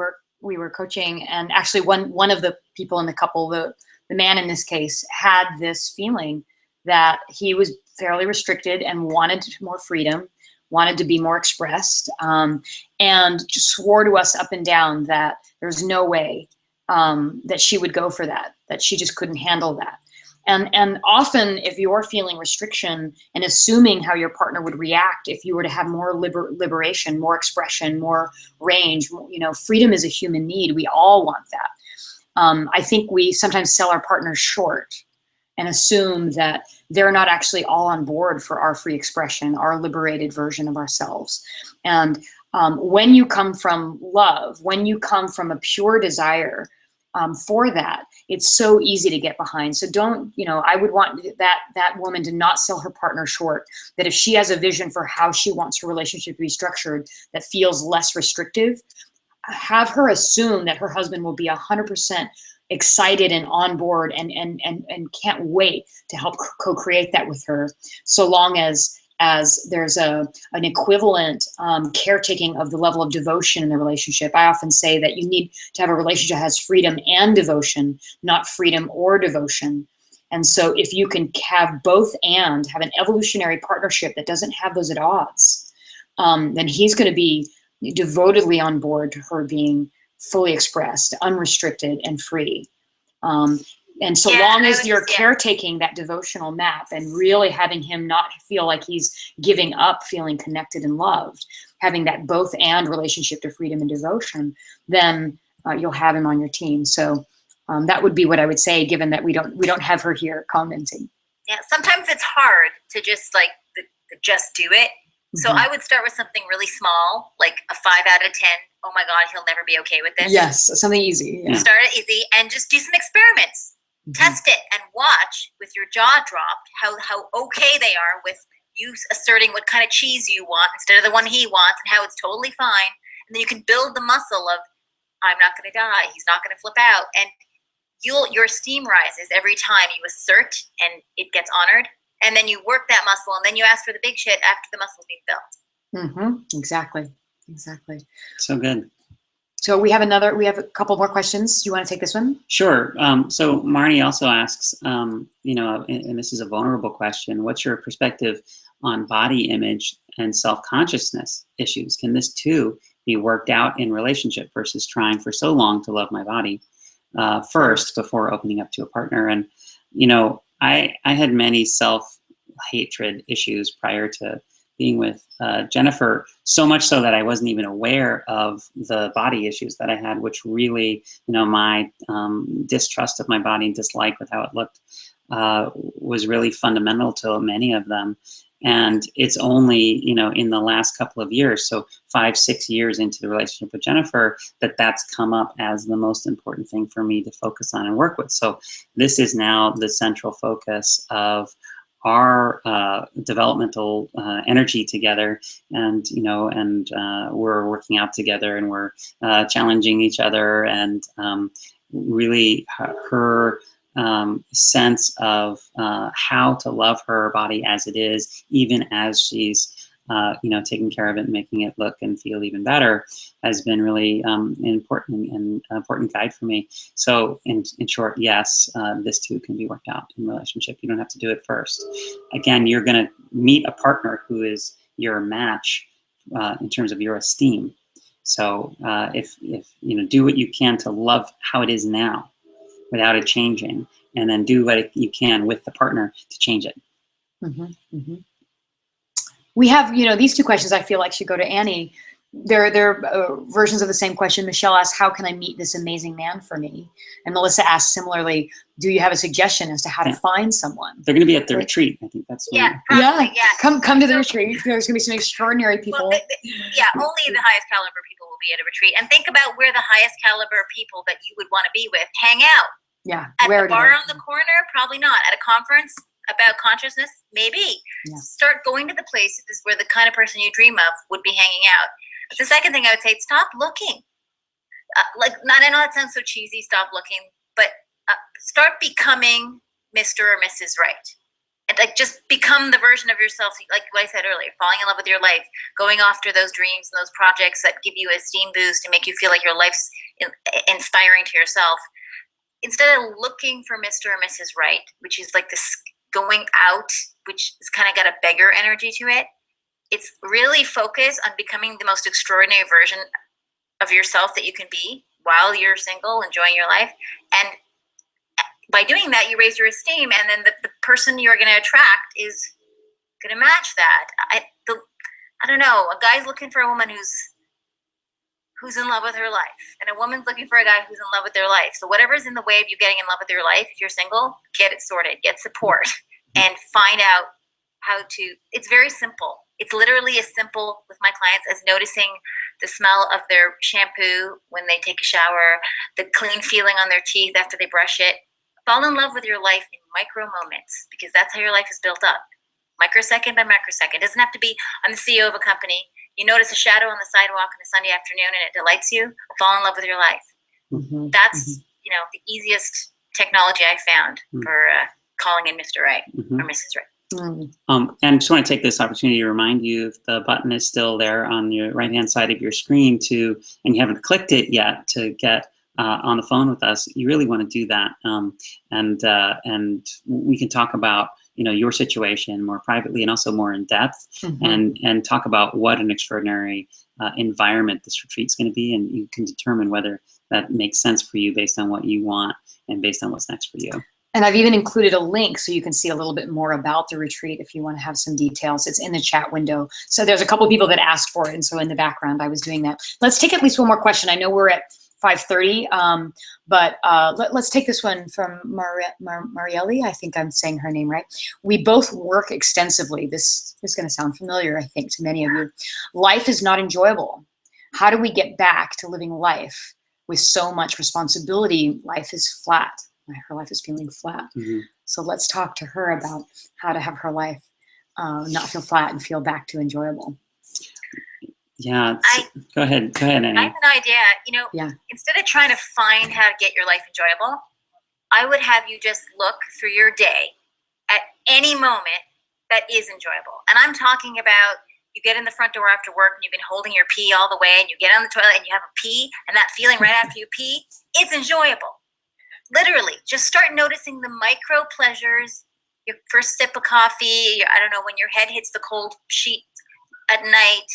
were coaching, and actually one of the people in the couple, the man in this case, had this feeling that he was fairly restricted and wanted more freedom, wanted to be more expressed, and just swore to us up and down that there's no way that she would go for that she just couldn't handle that. And often, if you're feeling restriction and assuming how your partner would react if you were to have more liberation, more expression, more range, freedom is a human need. We all want that. I think we sometimes sell our partners short and assume that they're not actually all on board for our free expression, our liberated version of ourselves. And when you come from love, when you come from a pure desire for that, it's so easy to get behind. So I would want that woman to not sell her partner short, that if she has a vision for how she wants her relationship to be structured that feels less restrictive, have her assume that her husband will be 100% excited and on board and can't wait to help co-create that with her, so long as there's an equivalent caretaking of the level of devotion in the relationship. I often say that you need to have a relationship that has freedom and devotion, not freedom or devotion. And so if you can have both and have an evolutionary partnership that doesn't have those at odds, then he's going to be devotedly on board to her being fully expressed, unrestricted, and free. And so long as you're caretaking that devotional map and really having him not feel like he's giving up feeling connected and loved, having that both and relationship to freedom and devotion, then you'll have him on your team. So that would be what I would say, given that we don't have her here commenting. Yeah, sometimes it's hard to just just do it. So I would start with something really small, like a 5 out of 10. Oh my God, he'll never be okay with this. Yes, something easy. Yeah. Start it easy and just do some experiments. Test it and watch with your jaw dropped how okay they are with you asserting what kind of cheese you want instead of the one he wants, and how it's totally fine. And then you can build the muscle of, I'm not going to die. He's not going to flip out. And your esteem rises every time you assert and it gets honored. And then you work that muscle, and then you ask for the big shit after the muscle's being built. Exactly. So good. So we have a couple more questions. Do you want to take this one? Sure. So Marnie also asks, and this is a vulnerable question, what's your perspective on body image and self-consciousness issues? Can this too be worked out in relationship versus trying for so long to love my body first before opening up to a partner? And, I had many self-hatred issues prior to being with Jennifer, so much so that I wasn't even aware of the body issues that I had, which really, my distrust of my body and dislike with how it looked was really fundamental to many of them. And it's only, in the last couple of years, so 5-6 years into the relationship with Jennifer, that's come up as the most important thing for me to focus on and work with. So this is now the central focus of our developmental energy together, and we're working out together, and we're challenging each other, and really her sense of how to love her body as it is, even as she's taking care of it and making it look and feel even better, has been really important guide for me. So in short, yes, this too can be worked out in relationship. You don't have to do it first. Again, you're going to meet a partner who is your match in terms of your esteem. So if do what you can to love how it is now without it changing, and then do what you can with the partner to change it. We have, these two questions I feel like should go to Annie. They're versions of the same question. Michelle asks, how can I meet this amazing man for me? And Melissa asks similarly, do you have a suggestion as to how to find someone? They're going to be at the retreat. I think that's yeah. Come to the retreat. There's going to be some extraordinary people. Well, only the highest caliber people will be at a retreat. And think about where the highest caliber people that you would want to be with hang out. Yeah. At the bar on the corner, probably not. At a conference about consciousness, maybe. Yeah. Start going to the places where the kind of person you dream of would be hanging out. But the second thing I would say, stop looking. like, not, I know that sounds so cheesy, stop looking, but start becoming Mr. or Mrs. Right. And like, just become the version of yourself, like what I said earlier, falling in love with your life, going after those dreams and those projects that give you a steam boost and make you feel like your life's inspiring to yourself. Instead of looking for Mr. or Mrs. Right, which is like this going out, which has kind of got a beggar energy to it, it's really focus on becoming the most extraordinary version of yourself that you can be while you're single, enjoying your life. And by doing that, you raise your esteem, and then the person you're going to attract is going to match that. I don't know. A guy's looking for a woman who's in love with her life, and a woman's looking for a guy who's in love with their life. So whatever's in the way of you getting in love with your life, if you're single, get it sorted, get support, and find out how to. It's very simple. It's literally as simple with my clients as noticing the smell of their shampoo when they take a shower, the clean feeling on their teeth after they brush it. Fall in love with your life in micro moments, because that's how your life is built up. Microsecond by microsecond. It doesn't have to be, I'm the CEO of a company. You notice a shadow on the sidewalk on a Sunday afternoon and it delights you. Fall in love with your life. Mm-hmm. That's, the easiest technology I found for calling in Mr. Right or Mrs. Right. And just want to take this opportunity to remind you, if the button is still there on your right-hand side of your screen and you haven't clicked it yet, to get on the phone with us, you really want to do that. And we can talk about, your situation more privately and also more in depth, and talk about what an extraordinary environment this retreat's going to be, and you can determine whether that makes sense for you based on what you want and based on what's next for you. And I've even included a link so you can see a little bit more about the retreat if you want to have some details. It's in the chat window. So there's a couple of people that asked for it, and so in the background I was doing that. Let's take at least one more question. I know we're at 5:30, but let's take this one from Marielli. I think I'm saying her name right. We both work extensively. This is going to sound familiar, I think, to many of you. Life is not enjoyable. How do we get back to living life with so much responsibility? Life is flat. Her life is feeling flat. So let's talk to her about how to have her life not feel flat and feel back to enjoyable. Yeah, go ahead, Annie. I have an idea. Instead of trying to find how to get your life enjoyable, I would have you just look through your day at any moment that is enjoyable. And I'm talking about, you get in the front door after work and you've been holding your pee all the way, and you get on the toilet and you have a pee, and that feeling right after you pee, it's enjoyable. Literally, just start noticing the micro pleasures, your first sip of coffee, when your head hits the cold sheet at night,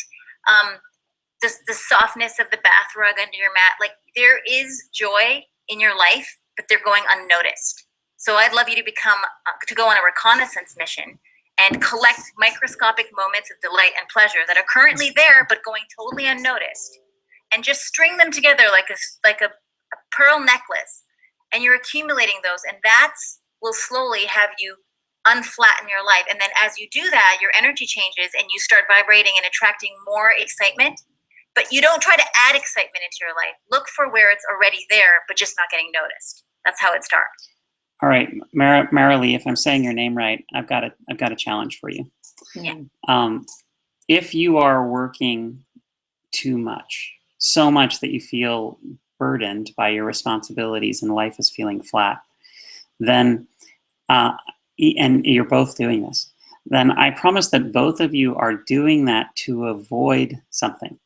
the softness of the bath rug under your mat. Like, there is joy in your life, but they're going unnoticed. So I'd love you to go on a reconnaissance mission and collect microscopic moments of delight and pleasure that are currently there, but going totally unnoticed, and just string them together like a pearl necklace. And you're accumulating those, and will slowly have you unflatten your life. And then as you do that, your energy changes and you start vibrating and attracting more excitement. But you don't try to add excitement into your life. Look for where it's already there, but just not getting noticed. That's how it starts. All right, Marilee, if I'm saying your name right, I've got a challenge for you. Yeah. If you are working too much, so much that you feel burdened by your responsibilities and life is feeling flat, then and you're both doing this, then I promise that both of you are doing that to avoid something.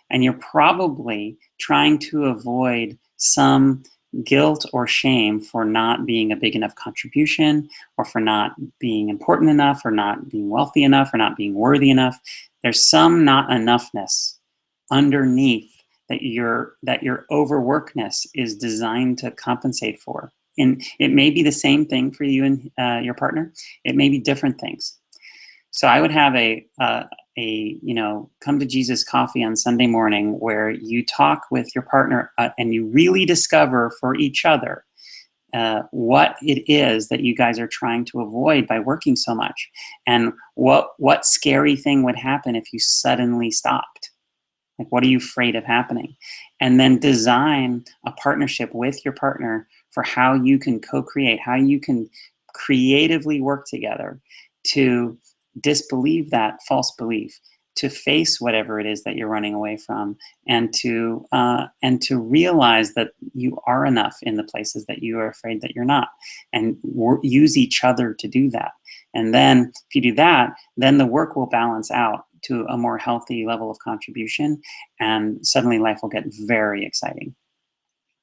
And you're probably trying to avoid some guilt or shame for not being a big enough contribution, or for not being important enough, or not being wealthy enough, or not being worthy enough. There's some not enoughness underneath that your overworkness is designed to compensate for. And it may be the same thing for you and your partner. It may be different things. So I would have a come to Jesus coffee on Sunday morning, where you talk with your partner and you really discover for each other what it is that you guys are trying to avoid by working so much, and what scary thing would happen if you suddenly stopped. Like, what are you afraid of happening? And then design a partnership with your partner for how you can co-create, how you can creatively work together to disbelieve that false belief to face whatever it is that you're running away from, and to realize that you are enough in the places that you are afraid that you're not, and use each other to do that. And then if you do that, then the work will balance out to a more healthy level of contribution, and suddenly life will get very exciting.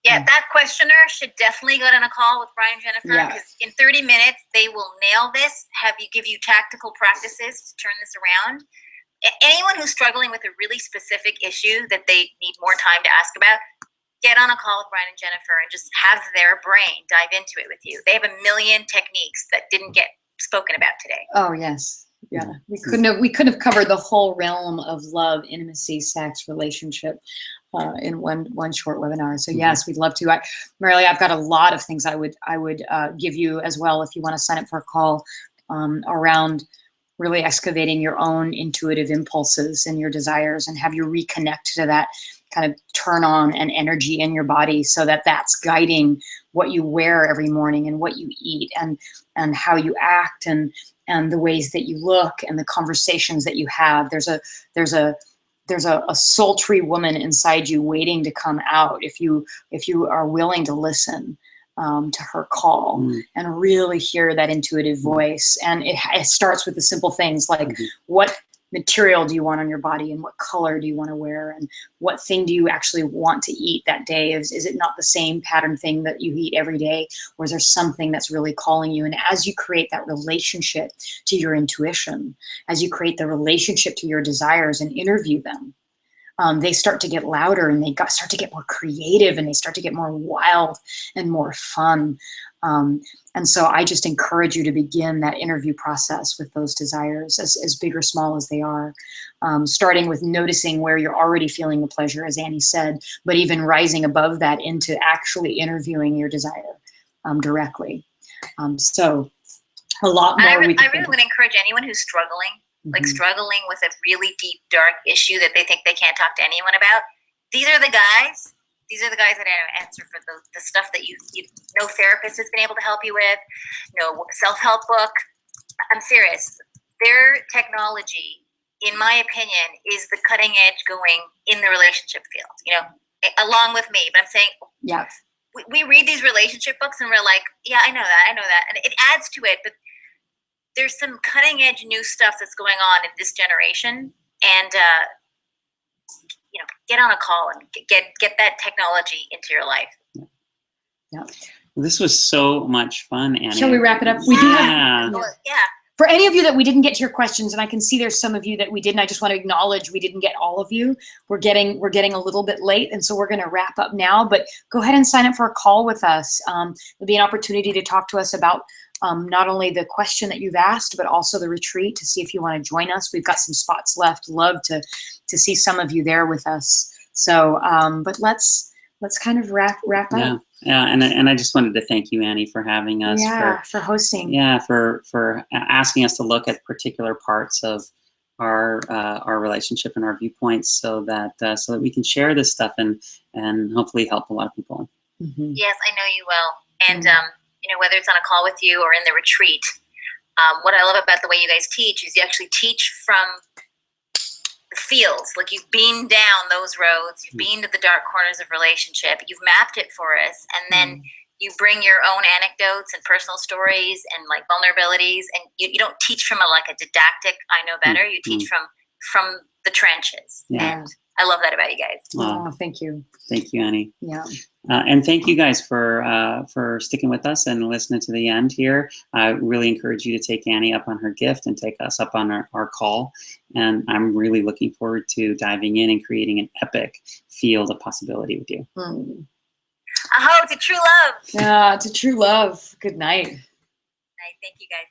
Yeah, that questioner should definitely get on a call with Bryan Jennifer, because in 30 minutes they will nail this, give you tactical practices to turn this around. Anyone who's struggling with a really specific issue that they need more time to ask about, get on a call with Bryan and Jennifer and just have their brain dive into it with you. They have a million techniques that didn't get spoken about today. Oh, yes. Yeah, we couldn't have covered the whole realm of love, intimacy, sex, relationship in one short webinar. So yes, we'd love to. Marilee, I've got a lot of things I would give you as well if you want to sign up for a call around really excavating your own intuitive impulses and your desires, and have you reconnect to that kind of turn on and energy in your body, so that that's guiding what you wear every morning and what you eat and how you act and the ways that you look and the conversations that you have. There's a sultry woman inside you waiting to come out if you are willing to listen to her call and really hear that intuitive voice. And it starts with the simple things like what material do you want on your body, and what color do you want to wear, and what thing do you actually want to eat that day? Is it not the same pattern thing that you eat every day, or is there something that's really calling you? And as you create that relationship to your intuition, as you create the relationship to your desires and interview them, they start to get louder, and they start to get more creative, and they start to get more wild and more fun. And so I just encourage you to begin that interview process with those desires, as big or small as they are, starting with noticing where you're already feeling the pleasure, as Annie said, but even rising above that into actually interviewing your desire directly. So a lot more. I really would encourage anyone who's struggling, like struggling with a really deep, dark issue that they think they can't talk to anyone about. These are the guys that answer for the stuff that no therapist has been able to help you with, no self-help book. I'm serious. Their technology, in my opinion, is the cutting edge going in the relationship field, along with me. But I'm saying, we read these relationship books and we're like, yeah, I know that. And it adds to it, but there's some cutting edge new stuff that's going on in this generation. And, get on a call and get that technology into your life. Yeah. This was so much fun, Annie. Shall we wrap it up? We do. Yeah. For any of you that we didn't get to your questions, and I can see there's some of you that we didn't, I just want to acknowledge we didn't get all of you. We're getting a little bit late, and so we're going to wrap up now. But go ahead and sign up for a call with us. It'll be an opportunity to talk to us about not only the question that you've asked, but also the retreat, to see if you want to join us. We've got some spots left. Love to see some of you there with us. So, but let's kind of wrap up. Yeah, and I just wanted to thank you, Annie, for having us. For hosting. Yeah, for asking us to look at particular parts of our relationship and our viewpoints, so that we can share this stuff and hopefully help a lot of people. Yes, I know you will. And whether it's on a call with you or in the retreat, what I love about the way you guys teach is you actually teach from the fields. Like, you've been down those roads, you've been to the dark corners of relationship, you've mapped it for us, and then you bring your own anecdotes and personal stories and like vulnerabilities, and you don't teach from a didactic I know better. You teach from the trenches. And I love that about you guys. Oh, thank you. Thank you, Annie. Yeah. And thank you guys for sticking with us and listening to the end here. I really encourage you to take Annie up on her gift and take us up on our call. And I'm really looking forward to diving in and creating an epic field of possibility with you. Aho, to true love. Yeah, to true love. Good night. Night. Thank you, guys.